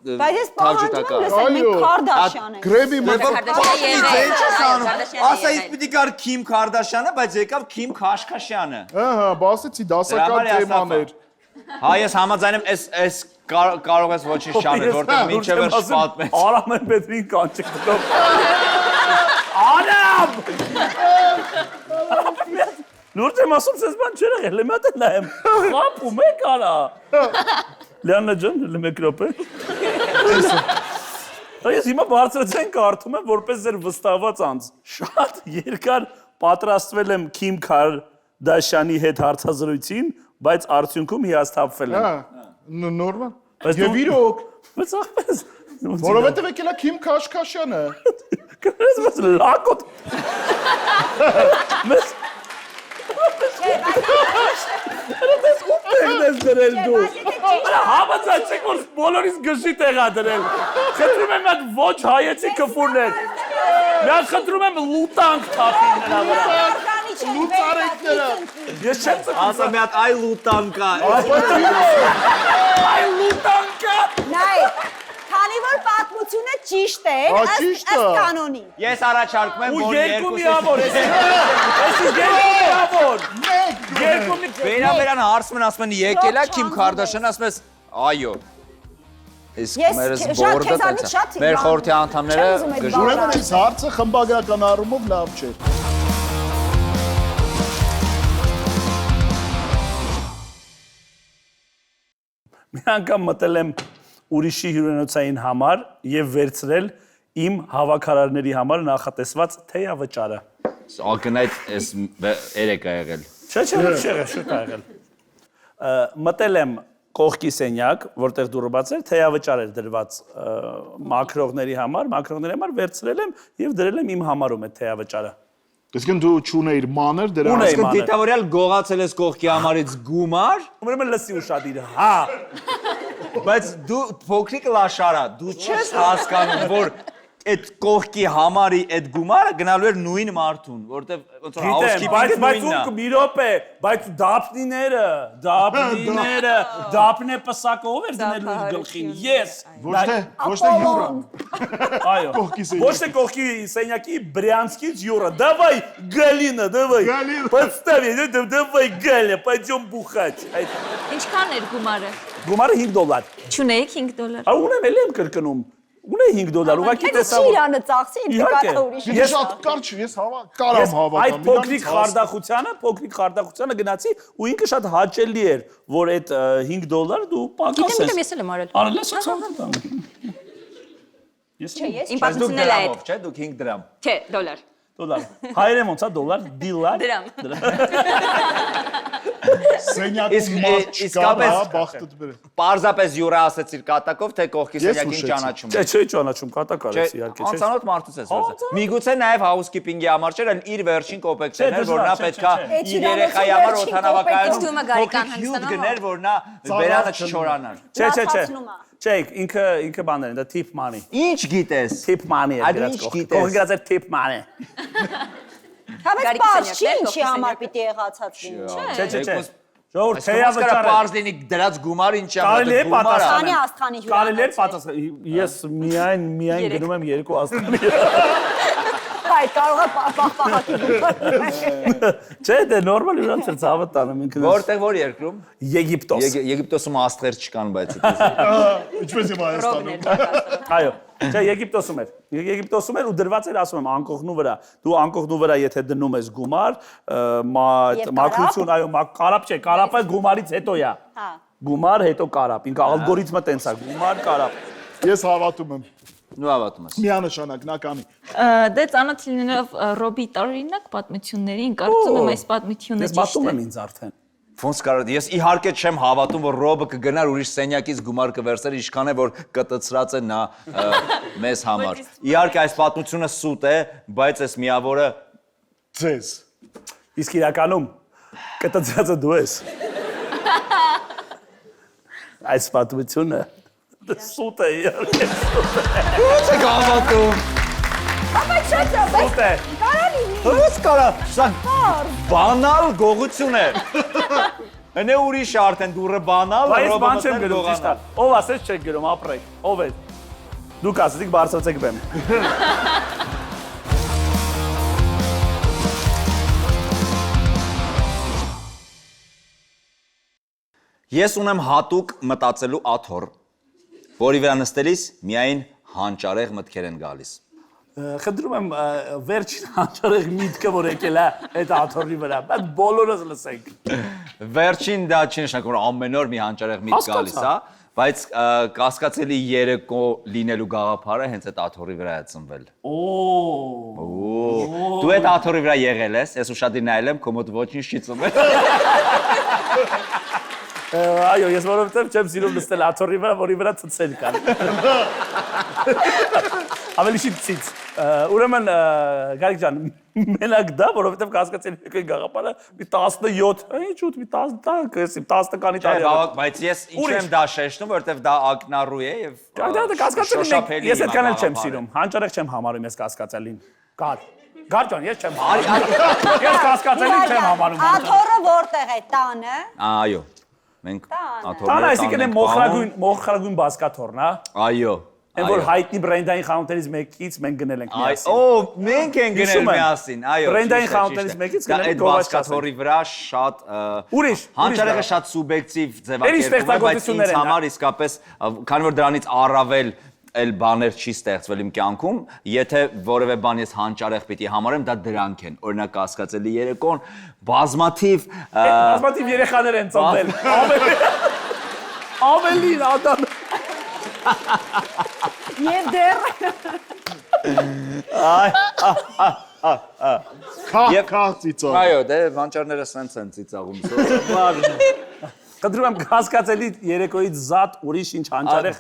Բայց ես պահանջում եմ լսել, Այո, մենք Քարդաշյան ենք։ Գրեմի Ասա իսկ պիտի գար Քիմ Քարդաշյանը, բայց եկավ Քիմ Քաշքաշյանը։ Ահա, բասեցի դասական թեմաներ։ Հա, ես համաձայն եմ, այս կարող ես ոչինչ չանել, որտեղ մինչև վերջ պատմեց։ Արամեն Պետրին կանչի կտով։ Արամ! Լուրջ եմ ասում, սես բան չեր եղել, եմ հատ նայեմ։ Խապում եք արա։ Լիաննա ջան, մեկ րոպե։ Ես հիմա բարձրացեն կարդում եմ, որպես ձեր վստահված անձ։ Շատ երկար պատրաստվել եմ Քիմ Քարդաշյանի հետ հարցազրույցին, բայց արդյունքում հիասթափվել եմ։ Հա, նորմալ։ Բայց Եվ իրոք, Բայց ախպես։ որովհետև եկել է Քիմ Քաշքաշյանը։ Կներես մեզ լակոտ։ Մեզ Ես դրել դու։ Համաձայն չեք որ բոլորիս գժի տեղա դրել։ Խնդրում եմ այդ ոչ հայեցի քֆուրներ։ Միած խնդրում եմ լուտանք թափին նրա վրա։ Լուծարեկները։ Ես չեմ ծկում։ Ասա մի հատ այ լուտանկա։ Այ լուտանկա։ Նայ, քանի որ պատմությունը ճիշտ է, ճիշտ է։ ըստ կանոնի։ Ես առաջարկում եմ, Ու որ երկու միավոր ես։ Ես երկու միավոր։ Երկու մի Վերաբերան հարցմն ասում են եկել է Քիմ Քարդաշյանը, ասում ես այո։ Իսկ Ես մերս շատ բորդը քեզանից տենց շատ է։ Մեր խորհրդի անդամները չեմ ուզում այդ գժուր են։ Ուրեմն այս հարցը խմբագրական առումով լավ չէ։ Մի անգամ մտել եմ ուրիշի հյուրանոցային համար եւ վերցրել իմ հավաքարարների համար նախատեսված թեյավճարը։ Ակնայդ էս երեք է եղել։ Չէ, շուտ ա եղել։ Մտել եմ կողքի սենյակ, որտեղ դուռը բաց էր, թեյավճար էր դրված մաքրողների համար վերցրել եմ եւ դրել եմ իմ համարում այդ թեյավճարը։ Իսկ դու չունեիր մանր դրա Ունեի Իսկ մանր։ դիտավորյալ գողացել ես կողքի համարից գումար, Ուրեմն լսի ուշադիր, հա։ բայց դու փոքրիկ լաշարա, դու չես հասկանում, որ այդ կողքի համարի այդ գումարը գնալու էր նույն մարդուն, որտեվ ոնց որ housekeeping-ը բայց նույնն է։ ում մի րոպե, բայց դապնե պսակով էր դնելու իր գլխին։ Ես։ Ոչ թե յուրա։ Այո։ Կողքի սենյակի։ Ոչ թե կողքի սենյակի Брянскից յուրա։ Давай, Галина, давай. Подставь, давай, Галя, пойдем бухать։ Ինչքան էր գումարը։ Գումարը $5։ Չունեիք $5։ Ունեմ էլ եմ կրկնում։ Ունեի $5, ուղղակի Հետո տեսա։ չի իրանը ծախսի, Իհարկե։ դեկա ուրիշ։ Ես շատ կարճ ես կարամ հավատամ։ Այդ փոքրիկ խարդախությանը գնացի ու ինքը շատ հաճելի էր, որ այդ $5 դու պակաս ես։ Գիտեմ, ես էլ եմ արել։ Արել ես ցավոտ։ Ես Չէ, ես Իմ Բայց դուք պատմությունն էլ է այդ։ դրամով, չէ՞, դուք 5 դրամ։ Չէ, դոլար։ դոլար։ Հայերեն ոնց է դոլար, դիլար։ Դրամ։ Սենյակում մարդ չկա, իսկապես- հա, բախտը դբեր։ Պարզապես յուրա ասեցիր կատակով, թե կողքի Ես սենյակին ուշեցի։ ճանաչում Չէ, ես։ չէ, ճանաչում կատակ արեցի իհարկե, չէ։ Անծանոթ մարդուց ես որը։ Միգուցե նաև housekeeping-ի համար չէր, այլ իր վերջին կոպեկներն էր, որ նա պետքա Այդ իր իրանոցի երեխայի համար վերջին օթանավակայանում կոպեկը ստում է Գարիկան փոքրիկ հյուտ Հանգստանով, գներ, որ նա վերանը չչորանար։ Չէ, չէ, չէ։ Լացացնում է։ Չէ, ինքը բաներ են, դա tip money։ Ինչ գիտես։ Tip money է Այդ գրած ինչ կողքի։ գիտես։ Կողքի գրած է tip money։ Հա բայց Գարիկի պարզ չի սենյակներ, ինչի կողքի համար սենյակ։ պիտի եղացած լինի։ Չէ, չէ, չէ։ Ժողովուրդ, Այս թեյա կոմասկարա վճարը։ պարզ լինի դրած գումարը ինչի Կարելի է պատասխանել։ Աստանի աստղանի Կարելի է հյուրանոց։ պատասխանել։ Ես միայն գնում եմ 2 աստղանի։ Այ կարող է պահպահակի գումար։ Չէ, դե նորմալ հյուրանոց էր ցավը տանում ինքը։ Որտեղ որ երկրում։ Եգիպտոս։ Եգիպտոսում աստղեր չկան, բայց Ինչպես եմ Հայաստանում։ Այո, չէ, Եգիպտոսում էր։ Եգիպտոսում էր ու դրված էր, ասում եմ, անկողնու վրա։ Դու անկողնու վրա եթե դնում ես գումար, մաքրություն, այո, կարապ չէ, կարապը գումարից հետո է։ Հա։ Գումար հետո կարապ, ինքը ալգորիթմը տենց է, գումար, կարապ։ Ես հավատում եմ։ նու հավատում ես։ Միանշանակ նա կանի։ Դե ծանոթ լինելով Ռոբի տարօրինակ պատմություններին, կարծում եմ այս պատմությունը Ես ճիշտ մատում է։ եմ ինձ արդեն։ Ոնց կարող ես իհարկե չեմ հավատում, որ Ռոբը կգնար ուրիշ սենյակից գումար կվերցեր, ինչքան է որ կտծրած է նա մեզ համար։ Իհարկե այս պատմությունը սուտ է, բայց այս միավորը Ձեզ։ Իսկ իրականում կտծրածը դու ես։ Այս պատմությունը սուտ է իհարկե։ ո՞նց է հավատում։ Բայց չէ, բայց Սուտ է։ կարա լինի։ Ո՞նց կարա, սա բանալ գողություն է։ Հնե ուրիշ արդեն դուրը բանալ, Բայց Ռոբը բան չեմ մտնել գրում, ճիշտ է։ գողանալ։ Ով ասեց չեք գրում, ապրեք։ Ով է։ Դուք ասեցիք բարձրացեք բեմ։ Ես ունեմ հատուկ մտածելու աթոռ, որի վրա նստելիս միայն հանճարեղ մտքեր են գալիս։ Խնդրում եմ վերջին հանճարեղ միտքը որ եկել է այդ աթոռի վրա, բայց բոլորս լսենք։ Վերջին դա չի նշանակում, որ ամեն օր մի հանճարեղ միտք գալիս, հա, բայց կասկածելի երեկո լինելու գաղափարը հենց այդ աթոռի վրա է ծնվել։ Դու այդ աթոռի վրա եղել ես, ես ուշադիր նայել եմ, քո մոտ ոչինչ չի ծնվել։ Այո, ես որովհետև չեմ սիրում նստել աթոռի վրա, որի վրա ցցել կան։ Ավելի շիտ ցից։ Ուրեմն Գարիկ ջան, մենակ դա, որովհետև կասկածել եկել գաղափարը մի 17, ինչ ուտ մի 10 տակ, 10 տականի Չէ, տարի։ բայց ես ինչու եմ դա շեշտում, որովհետև դա ակնառու է եւ Դա կասկածել ես այդքան էլ չեմ սիրում։ Հանճարեղ չեմ համարում ես կասկածելին։ Գար ջան, ես չեմ համարում։ Ես կասկածելին չեմ համարում։ Աթոռը որտեղ է, տանը։ Այո։ Մենք աթոռները Տանը այսինքն է մոխրագույն բազկաթոռն, հա։ Այո։ Այն որ հայտնի բրենդային խանութներից մեկից մենք գնել ենք միասին։ Օ, մենք ենք գնել միասին, այո։ Բրենդային խանութներից մեկից գնել ենք Այդ բազկաթոռի վրա շատ Ուրիշ, հանճարեղը շատ սուբյեկտիվ Ուրիշ ձևակերպում է, բայց ստեղծագործություններ ինձ են, համար իսկապես, քանի որ դրանից առավել էլ բաներ չի ստեղծվել իմ կյանքում, եթե որևէ բան ես հանճարեղ պիտի համարեմ, դա դրանք են։ Օրինակ կասկածելի երեկոն, բազմաթիվ երեխաներ են ծնվել։ Ավելին ադամ։ Եվ դեռ Քահ ծիծաղ։ Այո, դե հանճարները սենց են ծիծաղում։ Խնդրում եմ կասկածելի երեկոյից զատ ուրիշ ինչ հանճարեղ։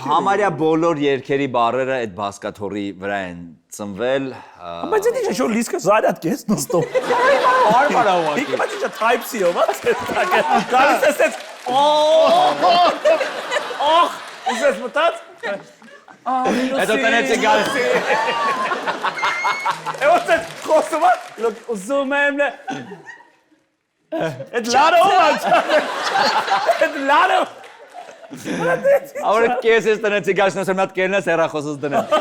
Համարյա բոլոր երկերի բառերը այդ բազկաթոռի վրա են ծնվել։ Բայց դա ինչ որ լիսկը զարյատ կես նստում։ Արմարավակ։ Ինքը բայց ինչ type-C-ով է։ Գալիս է։ Ուզես մտած։ Հետո տնեցի գալիս։ Էս խոսում է, ուզում եմ Այդ լարը ով է։ Այդ լարը։ Ahora qué es esta noche gas no se me adquieren հեռախոսս դնեմ։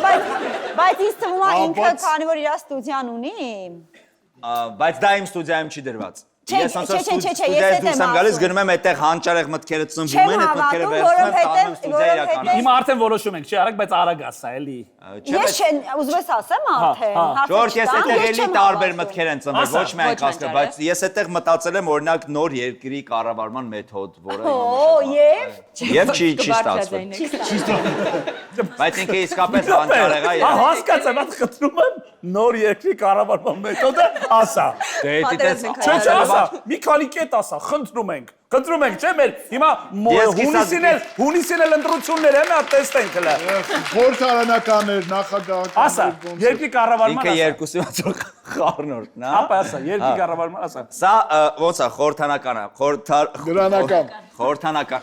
Բայց ինձ թվում է ինքը քանի որ իր ստուդիան ունի։ Բայց դա իմ ստուդիայում չի դրված։ Չէ, Ես անցած չէ, չէ, ստուդիայից ես դուրս եմ եմ գալիս ասում։ գնում եմ այդտեղ հանճարեղ մտքերը ծնվում են, այդ մտքերը վերցնում եմ, տանում ստուդիա իրականում։ Հիմա արդեն որոշում ենք, չի արագ, բայց արագ ասա, էլի։ Ես չեն, ուզում ես ասեմ արդեն։ Ժորժ, ես այդտեղ էլի տարբեր մտքեր են ծնվել, ոչ միայն կասկա, բայց ես այդտեղ մտածել եմ օրինակ նոր երկրի կառավարման մեթոդ, որը եւ չի ստացվել։ Բայց ինքը իսկապես հանճարեղ է։ Հասկացա, բայց խնդրում եմ նոր երկրի կառավարման մեթոդը ասա։ Դե դիտես Չէ, ասա, մի քանի կետ ասա, խնդրում ենք, չէ՞ մեր հիմա հունիսին էլ ընտրություններ են, տեսնենք հլը։ Խորհրդարանականներ, նախագահական։ Ասա, երկրի կառավարման ինքը ասա։ երկուսի մոտ խառնորդ, հա։ Ապա ասա, երկրի կառավարման ասա։ Սա ոնց է, խորհրդանական է, Դրանական։ խորհրդանական։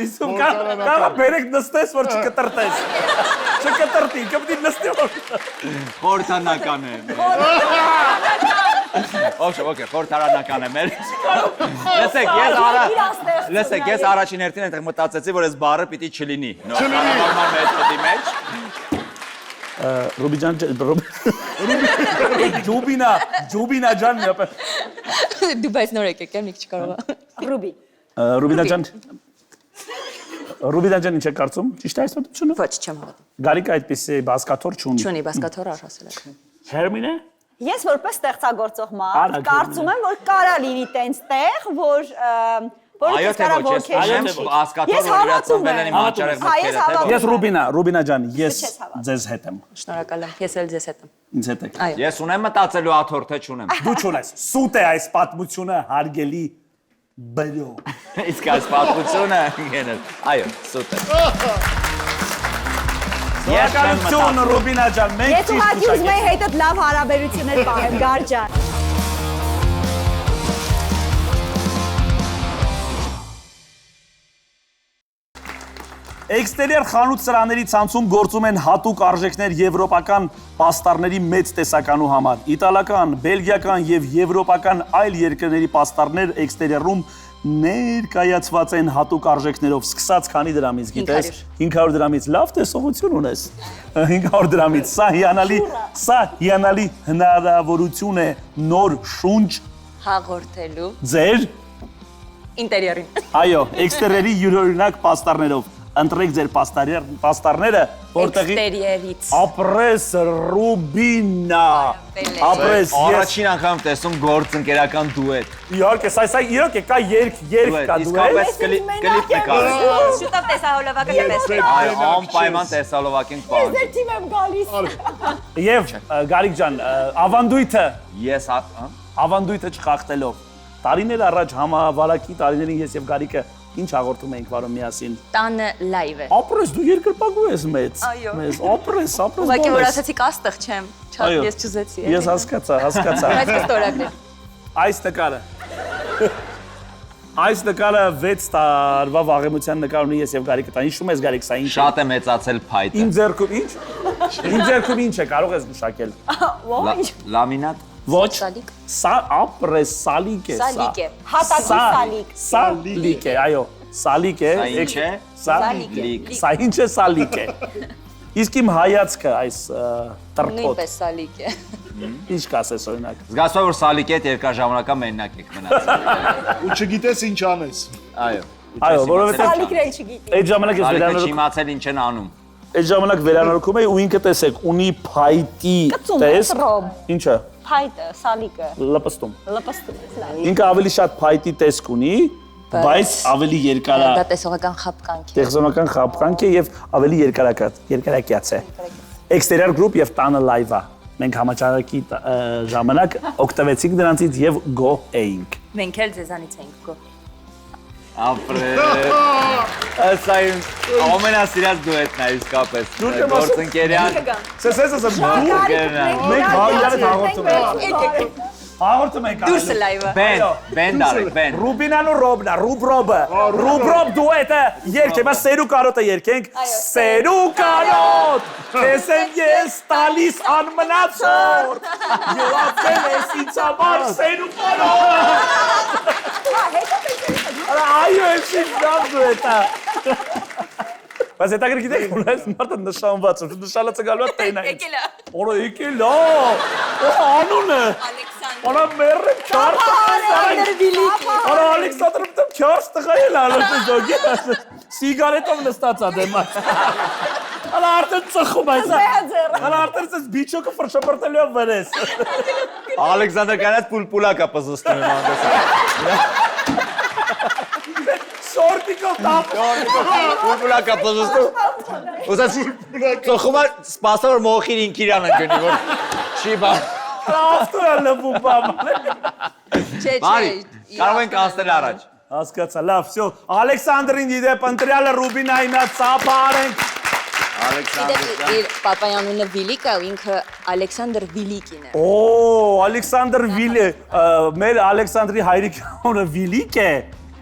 Իսկ կարա բերեք նստես, որ չկտրտես։ Չկտրտի, կպտի նստի որ։ Խորհրդանական է։ Okay, խորհրդարանական է մեր։ Լսեք, ես առաջին հերթին այնտեղ մտածեցի, որ այս բառը պիտի չլինի։ Նորմալ մեթոդի մեջ։ Ռուբիջան Ջուբինա ջան ապա։ Դու բայց նոր եկեք, մի քիչ կարող է։ Ռուբի։ Ռուբինա ջան ինչ է կարծում։ Ճիշտ է այս մտությունը։ Ոչ, չեմ հավատում։ Գարիկը այդպեսի բասկաթոռ չունի։ Չունի, բասկաթոռ ասել եք։ Հերմին է։ Ես որպես ստեղծագործող մարդ կարծում եմ, որ կարա լինի տենց տեղ, որ Այո, թե ոչ, ես ասկաթոր որ իրացնվել են իմ հանճարեղ մտքերը, թե ոչ։ Ես Ռուբինա ջան, ես ձեզ հետ եմ։ Շնորհակալ եմ, ես էլ ձեզ հետ եմ։ Ինձ հետ եք։ Այո։ Ես ունեմ մտածելու աթոռ, թե չունեմ։ Դու չունես։ Սուտ է այս պատմությունը հարգելի բրո։ Իսկ այս պատմությունը գենել։ Այո, սուտ է։ Շնորհակալություն Ռուբինա ջան, մենք Ես ուղղակի ուզում եի հետդ լավ հարաբերություններ պահեմ, Գարջան։ Էքստերիեր խանութ սրաների ցանցում գործում են հատուկ արժեքներ եվրոպական պաստառների մեծ տեսականու համար։ Իտալական, բելգիական եւ եվրոպական այլ երկրների պաստառներ էքստերիերում ներկայացված են հատուկ արժեքներով, սկսած քանի դրամից, գիտես, 500 դրամից, լավ տեսողություն ունես, 500 դրամից, սա հիանալի հնարավորություն է նոր շունչ Հաղորդելու ձեր ինտերիերին։ Այո, էքստերիերի յուրօրինակ պաստառներով, ընտրեք ձեր պաստառները, որտեղի Էքստերիերից։ ապրես Ռուբինա, ապրես ես, Առաջին անգամ տեսում գործընկերական դուետ։ իհարկե, սա իհարկե կա երկ կա դու Իսկապես կլիպ նկարել։ Շուտով տեսահոլովակը կտեսնեք։ Այո, անպայման տեսալովակ ենք պահանջում։ Ձեր թիմ եմ գալիս։ Եվ Գարիկ ջան, Ես ավանդույթը չխախտելով, տարիներ առաջ համավարակի տարիներին ես եւ Գարիկը ինչ հաղորդում էինք վարում միասին։ Տանը լայվ է։ Ապրես դու երկրպագու ես մեծ։ Այո։ Մեծ, ապրես Ուղղակի որ բոլես։ ասացիք աստղ չեմ, ես չուզեցի։ Ես հասկացա։ Բայց կստորագրել։ Այս նկարը 6 տարվա վաղեմության նկար ունի ես եւ Գարիկը։ Տա հիշում ես Գարիկ, սա ինչ է։ շատ է մեծացել փայտը։ Իմ ձեռքում ինչ։ Իմ ձեռքում ինչ է, կարող ես գուշակել։ Լամինատ։ Ոչ։ Սալիկ։ Սա ապրես սալիկ է։ Սալիկ է։ Հատակի սալիկ։ Սալիկ է, այո։ Սալիկ է։ Սա ինչ է։ Սալիկ։ Սա ինչ է սալիկ է։ Իսկ իմ հայացքը այս տրփոտ։ Նույնպես սալիկ է։ Ինչ կասես օրինակ։ Զգացում է որ սալիկի հետ երկար ժամանակա մենակ եք մնացել։ Ու չգիտես ինչ անես։ Այո։ Այո, որովհետեւ Սալիկն էլ չգիտի։ այդ ժամանակ ես Սալիկը վերանորոգ չիմացել ինչ են անում։ այդ ժամանակ վերանորոգում էի ու ինքը տեսեք, ունի փայտի տես։ Ինչը։ Փայտը, սալիկը, Լպստում։ լպստում։ Ինքը ավելի շատ փայտի տեսք ունի, բայց ավելի երկար Դա տեսողական խապկանք է։ տեխնոլոգիական խապկանք է եւ ավելի երկարակյաց է։ Exterior Group եւ Տանը Live-ը։ Մենք համաճարակի ժամանակ օգտվեցինք դրանցից եւ go էինք։ Մենք էլ ձեզանից ենք գո։ Ապրե։ Սա իմ ամենասիրած դուետն է իսկապես։ Գործընկերյան։ Սեսես ասեմ, մենք հայրերը հաղորդում ենք։ Հաղորդում ենք Դուրսը լայվը։ Բեն դարեք, բեն։ Ռուբինան ու Ռոբնա, Ռուբրոբը։ Ռուբրոբ դուետը երկեմ, այս սերու կարոտը երկենք։ Սերու կարոտ, քեզ եմ ես տալիս անմնացորդ։ Յոացել ես ինձ համար սերու կարոտ։ Այո, ես ինձ դամ դուետը։ Բայց հետագր գիտեք, ունես մարդը նշանված, նշանացը գալու է տենայից։ Եկելա։ Որը եկելա, անունը։ Ալեքսանդր։ Արա մերը քար Վիլիկի։ Արա Ալեքսանդրը դեմ քար տղայել ալը զոգի։ Սիգարետով նստած ա դեմա։ Արա արդեն ծխում այս։ Արա արդեն ես բիչոկը ֆրշապրտելու վրես։ Ալեքսանդր կանած պուլպուլակա պզստում եմ անդես։ Շորտիկով տապ։ Պուլպուլակա պզստում։ Ոսած ծխումը սպասա որ մոխիր ինքիրան ընկնի որ չի բան։ Ավտոյա լվում բամ։ Չէ, Բարի, կարող ենք ասել առաջ։ Հասկացա, լավ, всё։ Ալեքսանդրին դիպ ընտրյալը Ռուբինային ծափարենք։ Ալեքսանդր։ Իր պապայի անունը Վիլիկ է, ու ինքը Ալեքսանդր Վիլիկին է։ Օ, Ալեքսանդր Վիլի, մեր Ալեքսանդրի հայրիկի անունը Վիլիկ է։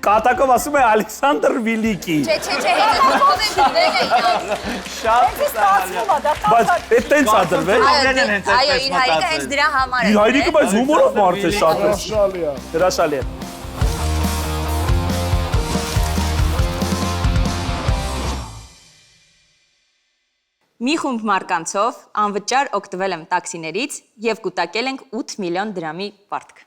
Կատակով ասում է Ալեքսանդր Վիլիկի։ Չէ, հետո ո՞վ է դրել։ Շատ Բայց այդ տենց ա դրվել։ Այո, իր հայրիկը հենց դրա համար է։ Իր հայրիկը բայց հումորով մարդ է շատ։ Հրաշալի է։ Հրաշալի է։ Մի խումբ մարկանցով անվճար օգտվել եմ տաքսիներից եւ կուտակել ենք 8 միլիոն դրամի պարտք։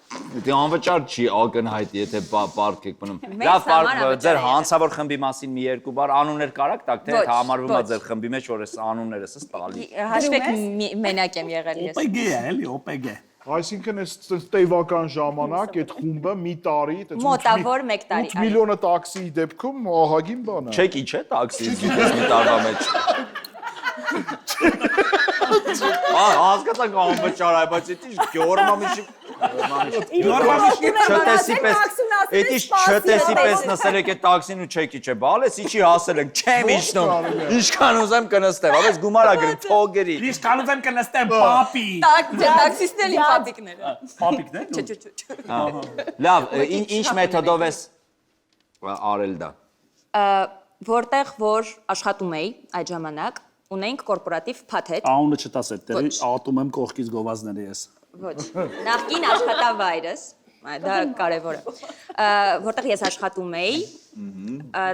Դե անվճար չի ակնհայտ, եթե պարտք եք մնում։ Մեծ Լավ, համար անվճար ձեր է հանցավոր խմբի մասին մի երկու բառ անուններ կարաք տակ, թե Ոչ, համարվում է ոչ։ ձեր խմբի մեջ որ այս անուններս ես տալի։ Հաշվեք մենակ եմ եղել ես։ OPG է, էլի, OPG։ Այսինքն այս տևական ժամանակ այդ խումբը մի տարի, Մոտավոր մեկ տարի, 8 միլիոնը տաքսիի դեպքում ահագին բան է։ Չեկի չէ տաքսի, գիտես մի տարվա մեջ։ Հասկացանք անվճար է, բայց էդի գյորմամիշի չտեսի պես, էդի չտեսի պես նսել եք այդ տաքսին ու չեկի չէ, բալես իչի հասել ենք, չեմ իջնում, ինչքան ուզեմ կնստեմ, ապես գումարա գրեմ, թոգերի։ Ինչքան ուզեմ կնստեմ պապի։ Տաքսիստն իմ պապիկները։ Պապիկն է։ Չէ։ Լավ, ինչ մեթոդով ես արել դա։ Որտեղ որ աշխատում էի այդ ժամանակ, ունենք կորպորատիվ փաթեթ։ Անունը չտաս այդ տերի, ատում եմ կողքից գովազների ես։ Ոչ։ Նախկին աշխատավայրս, դա կարևոր է։ Որտեղ ես աշխատում էի,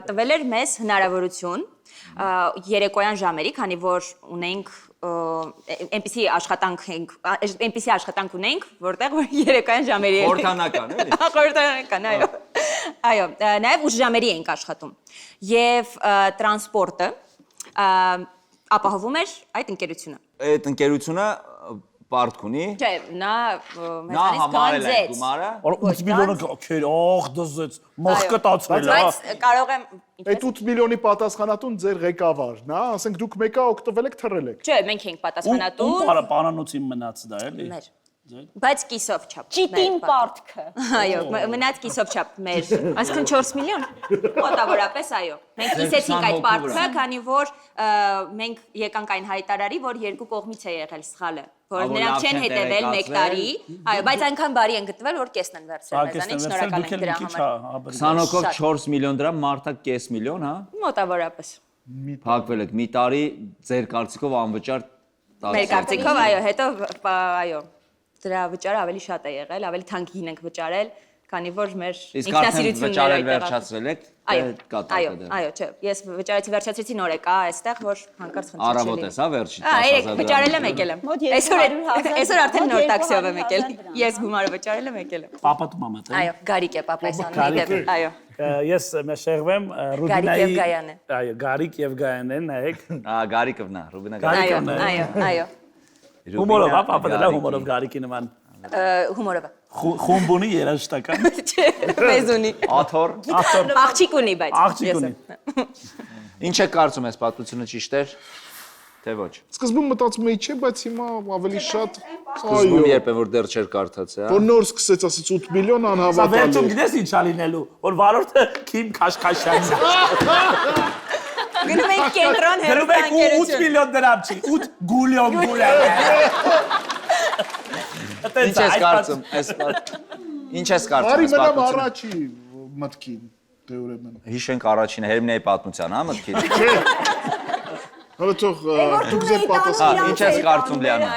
տվել էր մեզ հնարավորություն երեկոյան ժամերի, քանի որ ունենք այնպիսի աշխատանք ունենք, որտեղ որ երեկոյան ժամերի է։ Խորհրդանական, էլի։ Խորհրդանական, այո։ Այո, նաև ուշ ժամերի ենք աշխատում։ Եվ տրանսպորտը ապահովում էր այդ ընկերությունը։ Այդ ընկերությունը պարտք ունի։ Չէ, նա Նա համարել է գումարը։ 8 միլիոնը քեր, ախ դզեց, մխկտացել է։ Բայց կարող եմ Այդ 8 միլիոնի պատասխանատուն ձեր ղեկավարն է, ասենք դուք մեկը օգտվել եք թռել եք։ Չէ, մենք ենք պատասխանատուն։ Ու պարանոցին մնաց դա էլի։ Մեր։ Բայց կիսով չափ։ Ճիտին պարտքը։ Այո, մնաց կիսով չափ մեր, այսինքն 4 միլիոն։ Մոտավորապես այո։ Մենք կիսեցինք այդ պարտքը, քանի որ մենք եկանք այն հայտարարի, որ երկու կողմից է եղել սխալը, որ նրանք չեն հետևել 1 տարի, այո, բայց այնքան բարի են գտվել, որ կեսն են վերցրել մեզանից, շնորհակալ ենք դրա համար։ 20-ով 4 միլիոն դրամ, մարդը կես միլիոն, հա։ Մոտավորապես։ Փակվել եք մի տարի ձեր կարծիքով անվճար Մեր կարծիքով այո, հետո այո, դրա վճարը ավելի շատ է եղել, ավելի թանկ գին ենք վճարել, քանի որ մեր իսկ արդեն վճարել վերջացրել եք, այո, չէ, ես վճարեցի վերջացրեցի նոր եկա այստեղ, որ հանկարծ խնդիր չլինի։ Առավոտ ես, հա, վերջի 10,000 վճարել եմ եկել եմ։ Այսօր արդեն նոր տաքսիով եմ եկել։ Ես գումարը վճարել եմ եկել եմ։ Պապատ մամա թե։ Այո, Գարիկ է պապայսանը, այո։ Ես մեշեղվեմ Գարիկ եւ Գայանե։ Այո, Գարիկ եւ Գայանե, նայեք։ Գարիկովն է, Ռուբինա Այո, Գարիկովն է։ այո։ Հումորով, հա, պապա դրա հումորով Գարիկի նման։ Հումորով։ Խումբունի երաժշտական։ Չէ, մեզունի։ Աթոռ։ Աղջիկ ունի, բայց։ Աղջիկ ունի։ Ինչ է կարծում ես, պատմությունը ճիշտ էր, թե ոչ։ Սկզբում մտածում էի չէ, բայց հիմա ավելի շատ Սկզբում երբ որ դեռ չէր կարդացել, հա։ որ նոր սկսեց ասից 8 միլիոն Սա անհավատալի։ վերջում գիտես ինչ ա լինելու, որ վարորդը Քիմ Քաշքաշյանն է։ Գնում ենք կենտրոն Գրում եք 8 միլիոն դրամ չի, 8 գուլիոն գուլիոն։ Ինչ ես կարծում, Ինչ ես կարծում, Բարի մնամ առաջի մտքին, դե ուրեմն։ Հիշենք առաջինը Հերմինեի պատմության, հա, մտքից։ Հələ թող դուք ձեր պատասխանը։ Ինչ ես կարծում Լիանա։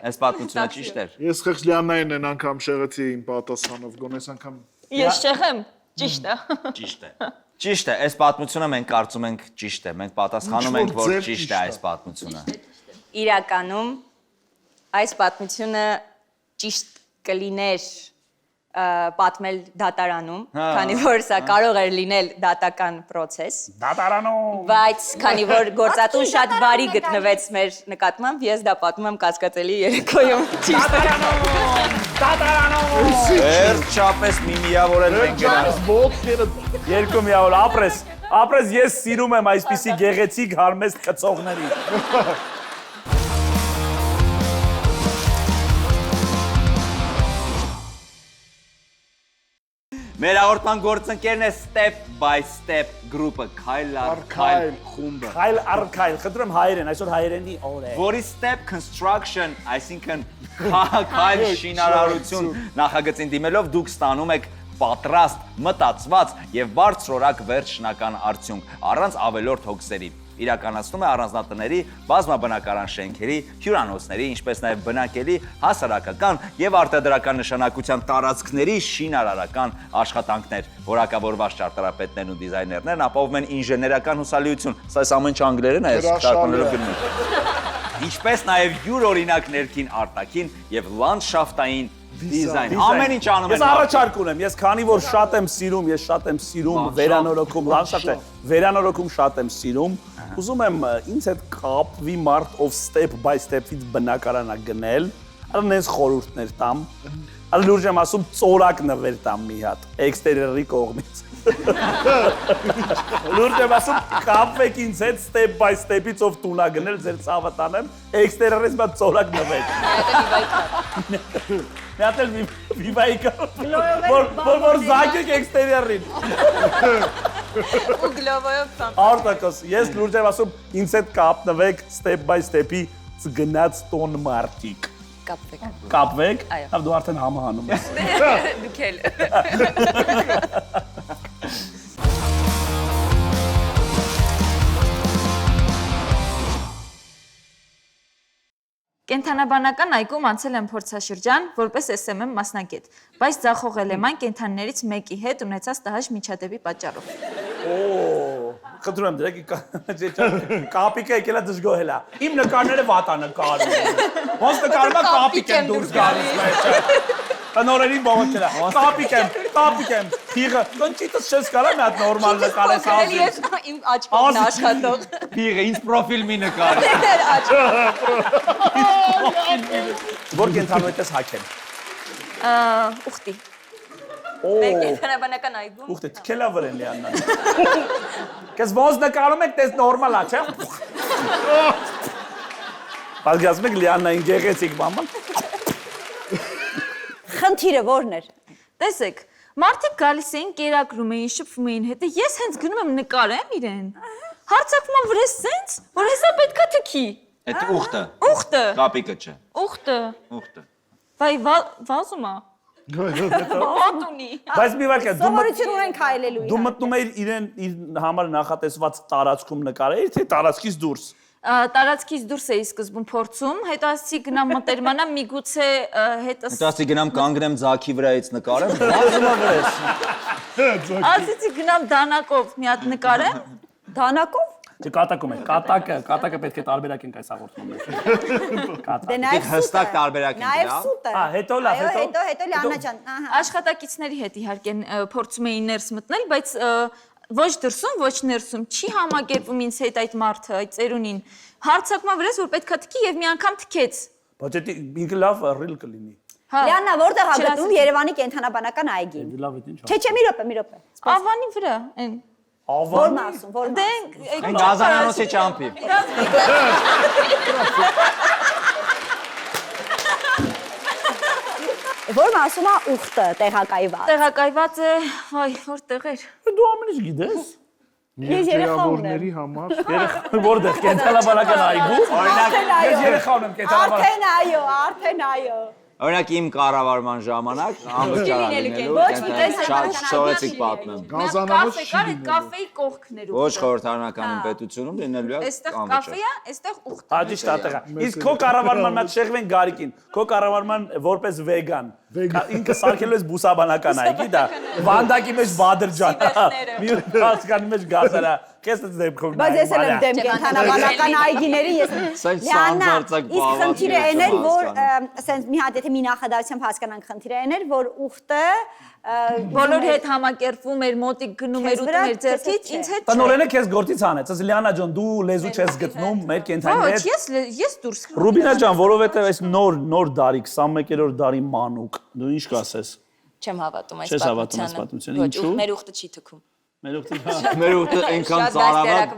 Այս պատմությունը ճիշտ էր։ Ես խեղճ Լիանային են անգամ շեղեցի իմ պատասխանով, գոնես անգամ Ես չեղեմ, ճիշտ է։ Ճիշտ է։ Ճիշտ է, այս պատմությունը մենք կարծում ենք ճիշտ է։ Մենք պատասխանում ենք, որ ճիշտ է այս պատմությունը։ Իրականում այս պատմությունը ճիշտ կլիներ պատմել դատարանում, քանի որ սա կարող էր լինել դատական process։ Դատարանում։ Բայց քանի որ գործատուն շատ բարի գտնվեց մեր նկատմամբ, ես դա պատմում եմ կասկածելի երեկոյում։ Դատարանում։ Վերջապես մի միավորել մենք գնաց։ ոտքերը Երկու միավոր ապրես ես սիրում եմ այսպիսի գեղեցիկ հարմեստ խցողների։ Մեր հաղորդման գործընկերն է Step by Step գրուպը, Քայլ առ Քայլ խումբը, Քայլ առ քայլ, խնդրում հայերեն, այսօր հայերենի օր է։ որի Step Construction, այսինքն քայլ շինարարություն նախագծին դիմելով դուք ստանում եք պատրաստ, մտածված եւ բարձրորակ վերջնական արդյունք, առանց ավելորդ հոգսերի։ Իրականացնում է առանձնատների, բազմաբնակարան շենքերի, հյուրանոցների, ինչպես նաև բնակելի, հասարակական եւ արտադրական նշանակության տարածքների շինարարական աշխատանքներ։ Որակավորված ճարտարապետներն ու դիզայներներն ապահովում են ինժեներական հուսալիություն։ Սա ամեն ինչ անգլերեն է, ես կարգավորելով գնում։ Ինչպես նաև յուրօրինակ ներքին արտաքին եւ լանդշաֆտային դիզայն։ Ամեն ինչ անում են։ Ես առաջարկ ունեմ, ես քանի որ շատ եմ սիրում վերանորոգում լանդշաֆտը, վերանորոգում շատ եմ սիրում, ուզում եմ ինձ հետ կապվի մարդ ով step by step-ից բնակարանա գնել, առնես խորհուրդներ տամ, լուրջ եմ ասում ծորակ նվեր տամ մի հատ, էքստերիերի կողմից։ Լուրջ եմ ասում կապվեք ինձ հետ step by step-ից ով տունա գնել, ձեր ցավը տանեմ, էքստերիերից մա ծորակ նվեր։ Միատել վիվայիկա, որ զակեք էքստերիերին։ Ու գլովոյով տան։ Արտակոս, ես լուրջ եմ ասում, ինձ հետ կապնվեք step by step-ի գնաց տոն մարտիկ։ Կապվեք։ Կապվեք, Այո։ հավ դու արդեն համահանում ես։ Դուք էլ։ Կենթանաբանական այգում անցել եմ փորձաշրջան որպես SMM մասնագետ, բայց ձախողել եմ այն կենթանիներից մեկի հետ ունեցած տհաճ միջադեպի պատճառով։ Խնդրում եմ դրեք կապիկը եկել է դժգոհել է։ Իմ նկարները վատ է նկարում։ Ոնց նկարում է կապիկ եմ դուրս գալիս մեջը։ Նորերին բողոքել է։ Կապիկ եմ։ Փիղը, կոնչիտս չես կարա մի հատ նորմալ նկարես Կոկրել ես իմ աչքովն աշխատող։ Փիղը ինձ պրոֆիլ մի նկարի։ Որ կենթանու հետս հակեմ։ Ուխտի։ Մեր կենթանաբանական այգում։ Ուխտի, թքելա վրեն լիաննան։ Կես ոնց նկարում եք, տես նորմալ է, չէ։ Պատգասում եք լիաննային գեղեցիկ բաման։ Խնդիրը որն էր։ Տեսեք, մարդիկ գալիս էին, կերակրում էին, շփվում էին հետը, ես հենց գնում եմ նկարեմ իրեն։ Հարցակվում եմ վրես սենց, որ հեսա պետքա թքի։ Այդ ուխտը։ Ուխտը։ Կապիկը չէ։ Ուխտը։ Ուխտը։ Վայ վազում է։ Ոտունի։ Բայց մի վարքա, Սովորություն ունենք հայելելու դու մտնում էիր իրեն իր համար նախատեսված տարածքում նկարել, թե տարածքից դուրս։ Տարածքից դուրս էի սկզբում փորձում, հետո ասի գնամ մտերմանա, միգուցե հետս Դասի գնամ կանգնեմ ձաքի վրայից նկարեմ, վազում է վրես։ ասեցի գնամ դանակով մի հատ նկարեմ։ Դանակով։ Չէ, կատակում է, կատակը պետք է տարբերակենք այս հաղորդման մեջ։ Դե նաև Հստակ տարբերակ են Նաև դրա։ սուտ է։ Հետո լավ, Այո, հետո։ հետո Լիանա ջան, ահա։ Աշխատակիցների հետ իհարկե փորձում էին ներս մտնել, բայց ոչ դրսում, ոչ ներսում չի համակերպվում ինձ հետ այդ մարդը, այդ ծերունին։ Հարցակման վրաս որ պետքա թքի եւ մի անգամ թքեց։ Բայց դա ինքը լավ ռիլ կլինի։ Լիանա որտեղ ա գտնում Երևանի կենթանաբանական այգին։ Լավ է, ինչ։ Չէ, մի րոպե։ Ավանի վրա, այն։ Որն ասում, որն։ Դե Այն գազանանոցի ճամփի։ Որն ասում է ուխտը տեղակայված։ Տեղակայված է, վայ, որտեղ էր։ Դու ամեն ինչ գիտես։ Ես երեխա ունեմ։ Երեխաների համար Որտեղ կենթանաբանական այգու։ Արդեն այո։ Ես երեխա ունեմ կենթանաբանական։ Արդեն այո։ Օրինակ իմ կառավարման ժամանակ ամբողջարան լինելու, շատ շորեցիկ պատմեմ։ Գազանամոց չի Կար այդ կաֆեի կողքներում։ Ոչ խորհրդարանական պետությունում լինելու է Այստեղ կաֆե է, այստեղ ուխտ։ Աջիշտ ատեղա։ Իսկ քո կառավարման մատ շեղվեն Գարիկին։ Քո կառավարման որպես վեգան։ Ինքը սարքելու ես բուսաբանական այգի դա։ Վանդակի մեջ Բադրջան։ Մի հասկանի մեջ գազարա։ Քեզ դեպքում։ Բայց ես էլ եմ դեմ կենթանաբանական այգիների, ես իսկ խնդիրը այն էր, որ ասենց մի հատ եթե մի նախադասությամբ հասկանանք խնդիրը այն էր, որ ուխտը Բոլորի հետ համակերպվում էր, մոտիկ գնում էր ուտում էր ձեռքից, ինձ հետ չէ։ Տնօրենը քեզ գործից հանեց, ասես Լիանա ջան, դու լեզու չես գտնում մեր կենթանի հետ։ Ոչ, ես դուրս գնում։ Ռուբինա ջան, որովհետև այս նոր դարի 21-րդ դարի մանուկ, դու ինչ կասես։ Չեմ հավատում այս Չես հավատում այս պատմությանը, Ոչ, ինչու՞։ մեր ուխտը չի թքում։ Մեր ուխտի Մեր ուխտը այնքան ծարավատ,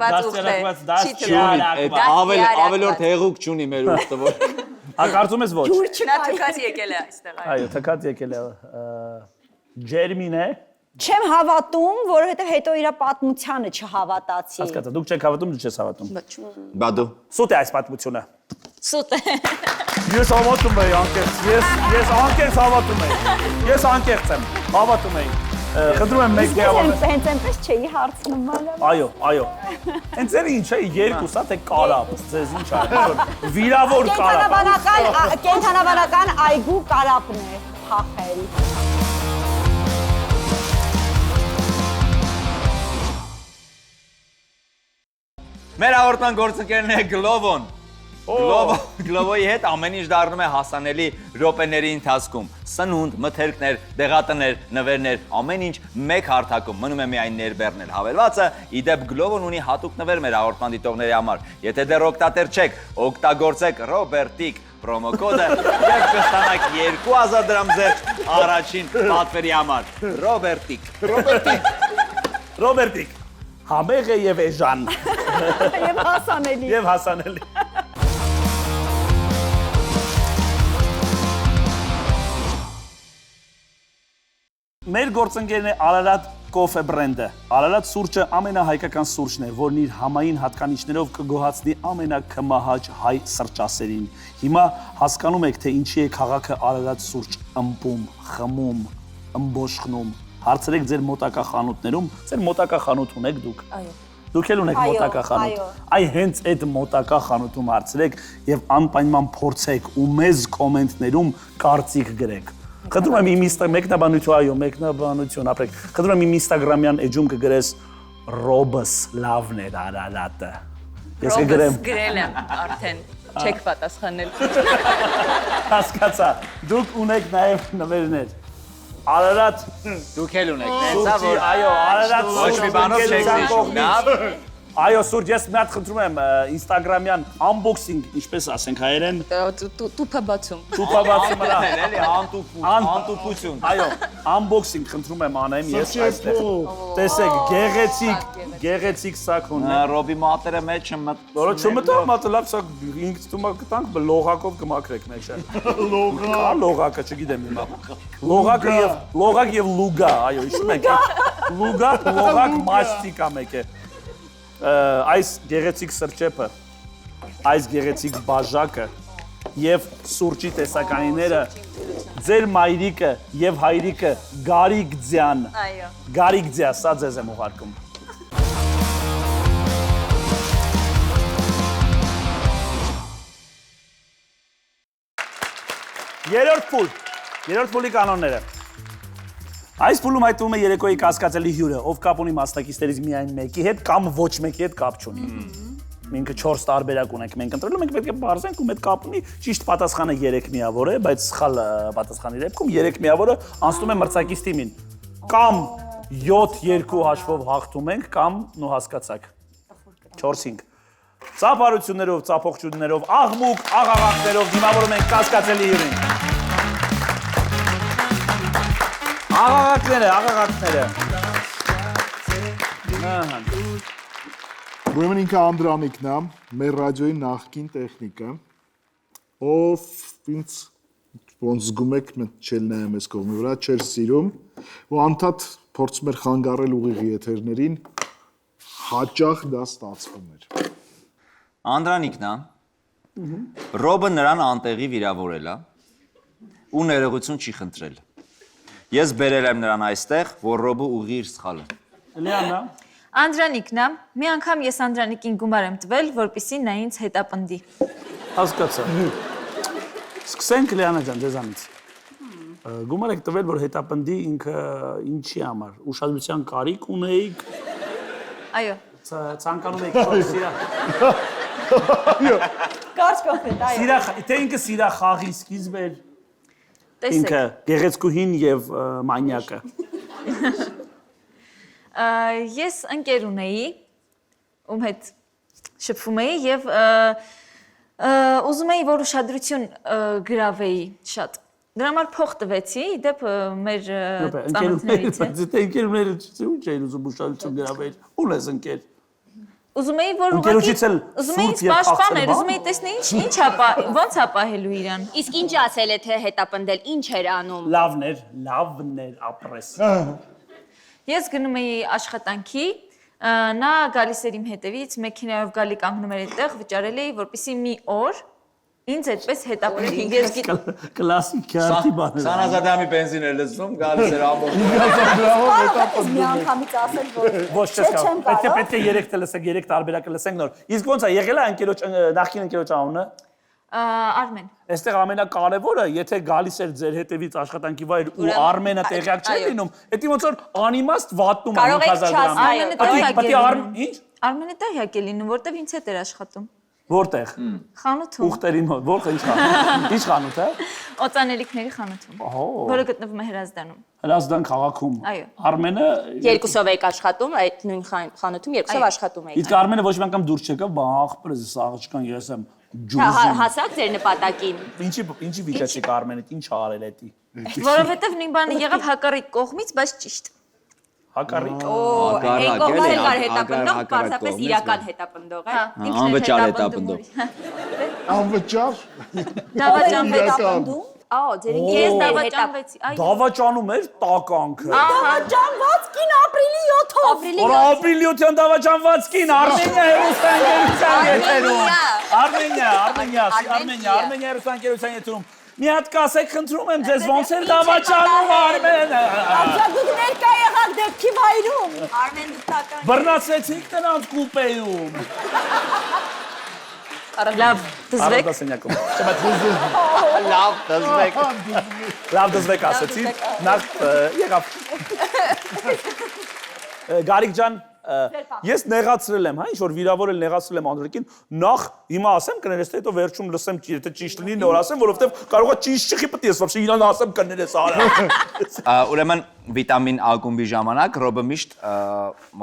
ավելորդ հեղուկ չունի մեր ուխտը, որ կարծում ես ոչ։ Նա թքած եկել է այստեղ։ Այո, թքած եկել է։ Ջերմին է։ Չեմ հավատում, որովհետև հետո իր պատմությանը չհավատացի։ Հասկացա, դուք չեք հավատում, դու չես հավատում։ բա դու Սուտ է այս պատմությունը։ Սուտ է։ Ես հավատում եմ անկեղծ, ես անկեղծ հավատում եմ։ Ես անկեղծ եմ, հավատում եմ։ Խնդրում եմ մեկ միավոր։ Հենց այնպես չէի հարցնում մալը։ Այո։ Հենց էլի ինչ է երկուսա թե կարապ, ձեզ ինչ է։ Վիրավոր կարապ։ Կենթանաբանական այգու կարապն է փախել։ Մեր հաղորդման գործընկերն է Գլովոն։ Գլովոյի հետ ամեն ինչ դառնում է հասանելի րոպեների ընթացքում։ Սնունդ, մթերքներ, դեղատներ, նվերներ, ամեն ինչ մեկ հարթակում, մնում է միայն ներբեռնել հավելվածը, իդեպ Գլովոն ունի հատուկ նվեր մեր հաղորդման դիտողների համար։ Եթե դեռ օգտատեր չեք, օգտագործեք Ռոբերտիկ պրոմոկոդը եւ կստանաք 2000 դրամ ձեռք առաջին պատվերի համար։ Ռոբերտիկ։ Համեղ է եւ էժան։ Եվ հասանելի։ Եվ հասանելի։ Մեր գործընկերն է Արարատ կոֆե բրենդը։ Արարատ սուրճը ամենահայկական սուրճն է, որն իր համային հատկանիշներով կգոհացնի ամենակմահաճ հայ սրճասերին։ Հիմա հասկանում եք, թե ինչի է քաղաքը Արարատ սուրճ ըմպում, խմում, ըմբոշխնում։ Հարցրեք ձեր մոտակա խանութներում, ձեր մոտակա խանութ ունեք դուք։ Այո։ Դուք էլ ունեք մոտակա խանութ։ Այ հենց այդ մոտակա խանութում հարցրեք եւ անպայման փորձեք ու մեզ կոմենտներում կարծիք գրեք։ Խնդրում եմ իմ մեկնաբանություն ապրեք։ Խնդրում եմ իմ Instagram-յան էջում կգրես Ռոբս լավն էր Արարատը։ Ես կգրեմ։ Գրել եմ արդեն, չեք պատասխանել։ Հասկացա։ Դուք ունեք նաեւ նվերներ։ Արարատ Դուք էլ ունեք, նենցա որ այո, Արարատ ոչ մի բանով չեք զիջում, լավ։ Այո, սուրճ, ես մի հատ խնդրում եմ Instagram-յան unboxing, ինչպես ասենք հայերեն, Տուփը բացում։ տուփա բացում հրա։ Էլի անտուփություն։ Այո, unboxing խնդրում եմ անեմ ես այստեղ։ Տեսեք, գեղեցիկ սակուն է։ Ռոբի մատերը մեջ չմտ։ Որը չմտա, մատը լավ սակ ինքս տումա կտանք, լողակով կմաքրեք մեջը։ Կա լողակը, չգիտեմ հիմա։ Լողակ եւ լուգա, այո, հիշում եք։ Լողակ մաստիկա մեկ է։ Այս գեղեցիկ սրճեպը, այս գեղեցիկ բաժակը եւ սուրճի տեսականիները ձեր մայրիկը եւ հայրիկը Գարիգձյան։ Այո։ Գարիգձյա, սա ձեզ եմ ուղարկում։ Երրորդ փուլի կանոնները։ Այս փուլում հայտնվում է երեկոյի կասկածելի հյուրը, ով կապ ունի մասնակիցներից միայն մեկի հետ կամ ոչ մեկի հետ կապ չունի։ Մենք 4 տարբերակ ունենք, մենք ընտրել ենք պետք է բարձենք ում հետ կապ ունի, ճիշտ պատասխանը 3 միավոր է, բայց սխալ պատասխանի դեպքում 3 միավորը անցնում է մրցակից թիմին։ Կամ 7-2 հաշվով հաղթում ենք, կամ նու հասկացաք։ 4-5։ Ծափարություններով, ծափողջություններով, աղմուկ, աղաղակներով դիմավորում ենք կասկածելի հյուրին։ Աղաղակները։ Ուրեմն ինքը Անդրանիկն է, մեր ռադիոյի նախկին տեխնիկը, ով ինձ ոնց զգում եք, չել նայեմ ես կողմի վրա, չեր սիրում, ու անդադ փորձում էր խանգարել ուղիղ եթերներին, հաճախ դա ստացվում էր։ Անդրանիկն է։ Ռոբը նրան անտեղի վիրավորել է։ ու ներողություն չի խնդրել։ Ես բերել եմ նրան այստեղ, որ Ռոբը ուղի իր սխալը։ Լիանա։ Անդրանիկն է։ Մի անգամ ես Անդրանիկին գումար եմ տվել, որպեսզի նա ինձ հետապնդի։ Հասկացա։ Սկսենք Լիանա ջան ձեզանից։ Գումար եք տվել, որ հետապնդի ինքը ինչի համար։ Ուշադրության կարիք ունեիք։ Այո։ Ցանկանում եք սիրա։ Կարճ կոնկրետ, այո։ Սիրա, թե ինքը սիրա խաղի սկիզբ էր։ Ինքը գեղեցկուհին եւ մանյակը։ Ես ընկեր ունեի, ում հետ շփվում էի եւ ուզում էի, որ ուշադրություն գրավեի շատ։ Դրա համար փող տվեցի, իդեպ մեր ծանոթներից է։ Դե ընկերուները ինչ էին ուզում ուշադրություն գրավել։ Ո՞ւն ես ընկեր։ Ուզում էի, որ ուզում էի պաշտպանել, ուզում էի տեսնել ինչ ոնց է պահելու իրան։ Իսկ ինչ ասել է թե հետապնդել, ինչ էր անում։ Լավներ, ապրես։ Ես գնում էի աշխատանքի, նա գալիս էր իմ հետևից, մեքենայով գալի կանգնում էր այդտեղ, վճարել էի, որպեսզի մի օր ինձ այդպես հետապնդի։ Ես Կլասիկ քարտի բան։ 20000 դրամի բենզին էր լցնում, գալիս էր ամբողջ։ Մի անգամից ասել, որ Ոչ չեմ կարող։ Պետք է 3 լսենք, 3 տարբերակը լսենք նոր։ Իսկ ոնց է եղել է ընկերոջ նախկին ընկերոջ անունը։ Արմեն։ Այստեղ ամենակարևորը, եթե գալիս էր ձեր հետևից աշխատանքի վայր ու Արմենը տեղյակ չէր լինում, դա ոնց որ անիմաստ վատնում է 5000 դրամ։ Ինչ։ Արմենը տեղյակ է լինում, որտեվ ինձ հետ էր աշխատում։ Որտեղ։ Խանութում։ Ուխտերին մոտ, որտեղ ինչ խանութ։ Ինչ խանութ է։ Օծանելիքների խանութում, որը գտնվում է Հրազդանում։ Հրազդան քաղաքում։ Այո։ Արմենը Երկուսով եք աշխատում, այդ նույն խանութում երկուսով աշխատում եք։ Իսկ Արմենը ոչ մի անգամ դուրս չեկավ, բա աղբերս աղջկան ես եմ ջուզում։ Հասակ ձեր նպատակին։ Ինչի վիճակի կա Արմենը, ինչ արել է դի։ Որովհետև նույն բանը եղավ հակառիկ կողմից, բայց ճիշտ։ Հակառիկ։ Այն կողմը էլ կար հետապնդող, պարզապես իրական հետապնդող է։ Անվճար հետապնդող։ Անվճար։ Դավաճան հետապնդում։ Ահա, ձեր Ես դավաճանվեցի, այո։ Դավաճանում էր տականքը։ Դավաճանված կին ապրիլի 7-ով։ Որ ապրիլի 7-յան դավաճանված կին Արմենիա հերոսանգերության եթերում։ Արմենիա հերոսանգերության եթերում։ Մի հատ կասեք խնդրում եմ ձեզ ոնց էր դավաճանում Արմենը։ Դուք ներկա եղաք դեպքի վայրում։ Արմեն դուտական։ Բռնացրեցիք նրանց կուպեում։ Լավ, դզվեք։ Լավ դզվեք ասեցի։ Նախ եղավ։ Գարիկ ջան, ես նեղացրել եմ, հա, ինչ որ վիրավորել նեղացրել եմ Անդրիկին, նախ հիմա ասեմ կներես, թե հետո վերջում լսեմ, եթե ճիշտ լինի նոր ասեմ, որովհետև կարող է ճիշտ չի պիտի ես вообще իրան ասեմ կներես արա։ Ուրեմն վիտամին ակումբի ժամանակ Ռոբը միշտ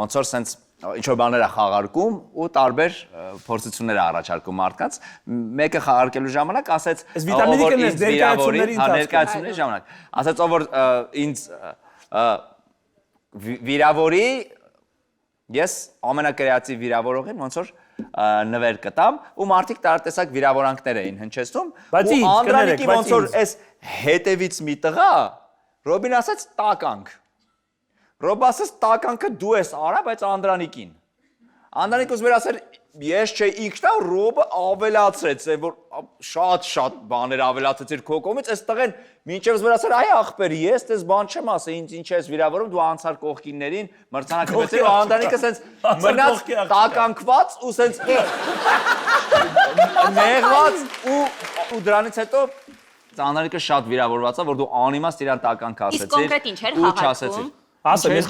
ոնց որ սենց ինչ որ բաներ է խաղարկում ու տարբեր փորձություններ է առաջարկում մարդկանց։ Մեկը խաղարկելու ժամանակ ասեց Այս վիտամինի կներես ներկայացումների ժամանակ։ Ասեց ով որ ինձ վիրավորի ես ամենակրեատիվ վիրավորողին ոնց որ նվեր կտամ ու մարդիկ տարատեսակ վիրավորանքներ էին հնչեցնում ու Անդրանիկի ոնց որ այս հետևից մի տղա Ռոբին ասաց տականք Ռոբը ասաց տականքը դու ես արա բայց Անդրանիկին Անդրանիկը ուզում էր ասել ես չէ ինքն է Ռոբը ավելացրեց որ շատ բաներ ավելացրեց իր քո կողմից այս տղեն մինչև ուզում էր ասել այ ախպեր ես դες բան չեմ ասել ինձ ինչ ես վիրավորում դու անցար կողքիններին մրցանակը վեցիր ու Անդրանիկը սենց մնաց տականքված ու սենց նեղված ու դրանից հետո Անդրանիկը շատ վիրավորված է որ դու անիմաստ իրան տականք ասեցիր Իսկ կոնկրետ ինչ էր խաղարկում Ասա, ես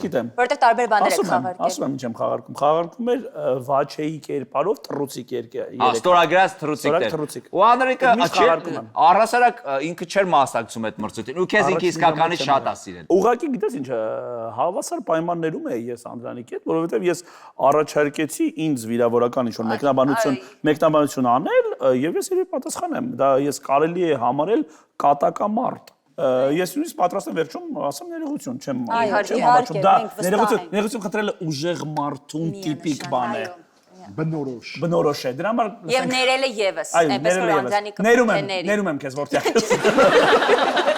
գիտեմ։ Որտեղ տարբեր բաներ եք խաղարկել։ Ասում եմ ինչ եմ խաղարկում։ Խաղարկում էր վաչեի կերպարով թռուցիկ երգը։ Ստորագրած թռուցիկներ։ Ու Անդրանիկը առհասարակ ինքը չէր մասնակցում այդ մրցույթին։ Ու քեզ ինքը իսկականից շատ է սիրել։ Ուղղակի գիտես ինչ, հավասար պայմաններում էի ես Անդրանիկի հետ, որովհետև ես առաջարկեցի ինձ վիրավորական ինչ-որ մեկնաբանություն անել, եւ ես իրեն պատասխանեմ։ Դա ես կարելի է համարել կատակամարտ։ Ես նույնիսկ պատրաստ եմ վերջում ասեմ ներողություն, չեմ իհարկե, դա մենք վստահ ենք։ ներողություն խնդրելը ուժեղ մարդուն տիպիկ բան է։ Բնորոշ է։ Դրա համար Եվ ներելը եւս, այնպես որ Անդրանիկը ներում եմ քեզ որտեղ։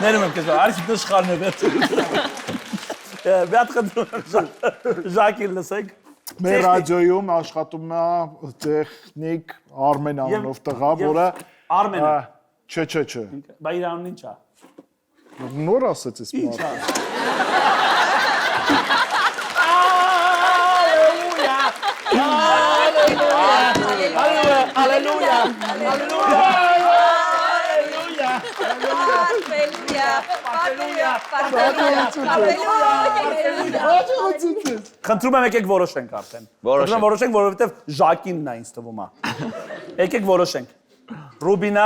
Ներում եմ քեզ, արի դժխարն է վերջ։ Բյատ խնդրում Ժակին լսեք։ Մեր ռադիոյում աշխատում է տեխնիկ Արմեն անունով տղա, որը Արմենը Չէ։ Բա իր անունն ի՞նչ է։ Նոր ասեց ես Ի՞նչ մարդը։ է։ Ալելույա։ Ալելույա։ Խնդրում եմ եկեք որոշենք արդեն։ Որոշենք, որովհետև Ժակինն է ինձ թվում է։ Եկեք որոշենք։ Ռուբինա,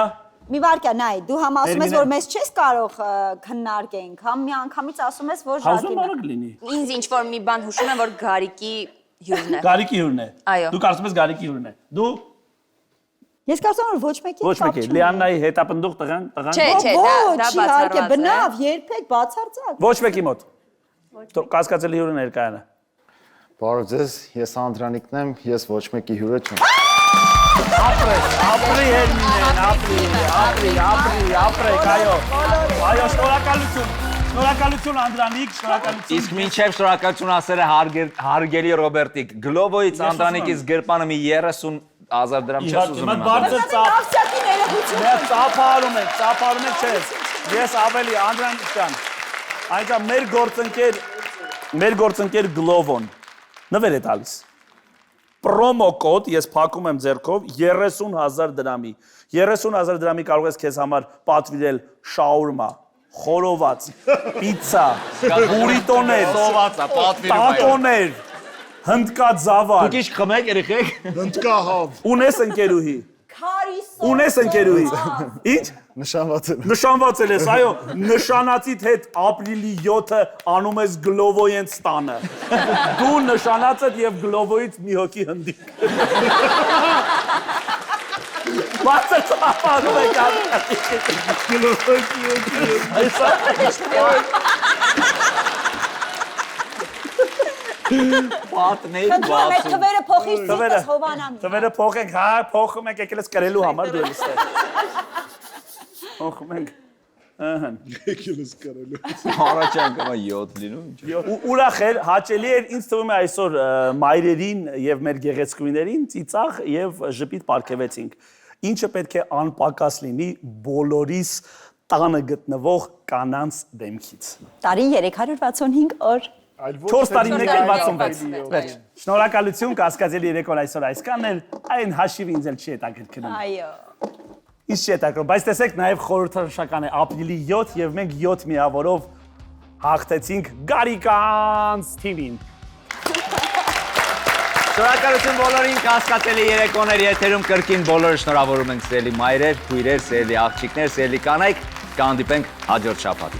Մի վարքա, նայ, դու համ ասում ես, որ մեզ չես կարող քննարկենք, համ մի անգամից ասում ես, որ հազում Ժակինը։ արագ լինի։ Ինձ ինչ որ մի բան հուշում եմ, որ Գարիկի հյուրն է։ Գարիկի հյուրն է։ Այո։ Դու կարծում ես Գարիկի հյուրն է։ Դու Ես կարծում եմ, որ ոչ մեկի ոչ մեկ է։ Լիաննայի հետապնդող տղան։ Չէ, դա իհարկե, բացառված է։ բնավ, երբեք բացարձակ։ Ոչ մեկի մոտ։ Կասկածելի հյուրը ներկայանը։ Բարև ձեզ, ես Անդրանիկն եմ, ես ոչ մեկի հյուրը չեմ։ Ապրի Հերմինեն, ապրի, այո։ Այո, շնորհակալություն Անդրանիկ, շնորհակալություն։ Իսկ մինչև շնորհակալություն ասերը հարգելի Ռոբերտիկ, Գլոբոյից Անդրանիկից գրպանը մի 30,000 դրամ չես ուզում Իհարկե, իմանալ։ բարձր ծափ։ Ավսյակի ներողություն։ Մենք ծափարում ենք, չէ։ Ես ավելի Անդրանիկ ջան։ Այնքան մեր գործընկեր Գլովոն նվեր է տալիս։ Պրոմո կոդ ես փակում եմ ձեռքով 30,000 դրամի։ 30,000 դրամի կարող ես քեզ համար պատվիրել շաուրմա, խորոված, պիցցա, բուրիտոներ, Սոված է, պատվիրում է։ տատոներ, հնդկաձավար։ Դուք ինչ խմեք երեխեք։ Հնդկահավ։ Ունես ընկերուհի։ Քարիսո։ Ունես ընկերուհի։ Ինչ։ Նշանված եմ։ Նշանված ես, այո, նշանածիդ հետ ապրիլի 7-ը անում ես Գլովոյենց տանը։ Դու նշանածդ եւ Գլովոյից մի հոգի հնդիկ։ Բացը ծափարում եք Գլովոյից մի Պատներ Խնդրում եմ, այդ թվերը փոխիր ցիկս Հովանան։ Թվերը փոխենք, հա, փոխում ենք, եկել ես կրելու համար դու ես այստեղ։ Փոխում ենք։ Ահա։ Եկել ես կարելու։ Առաջ անգամ 7 լինում։ Ուրախ էր, հաճելի էր, ինձ թվում է այսօր մայրերին եւ մեր գեղեցկուիներին ծիծաղ եւ ժպիտ պարգևեցինք։ Ինչը պետք է անպակաս լինի բոլորիս տանը գտնվող կանանց դեմքից։ Տարին 365 օր։ 4 տարի 166։ Վերջ։ Շնորհակալություն, կասկածելի երեկոն այսօր այսքանն էր, այն հաշիվը ինձ էլ չի հետաքրքրում։ Այո։ Ինչ չի հետաքրքրում, բայց տեսեք նաև խորհրդանշական է ապրիլի 7 եւ մենք 7 միավորով հաղթեցինք Գարիկանց թիմին։ Շնորհակալություն բոլորին, կասկածելի երեկոներ եթերում կրկին բոլորը շնորհավորում ենք սիրելի մայրեր, քույրեր, սիրելի աղջիկներ, սիրելի կանայք, կհանդիպենք հաջորդ շաբաթ։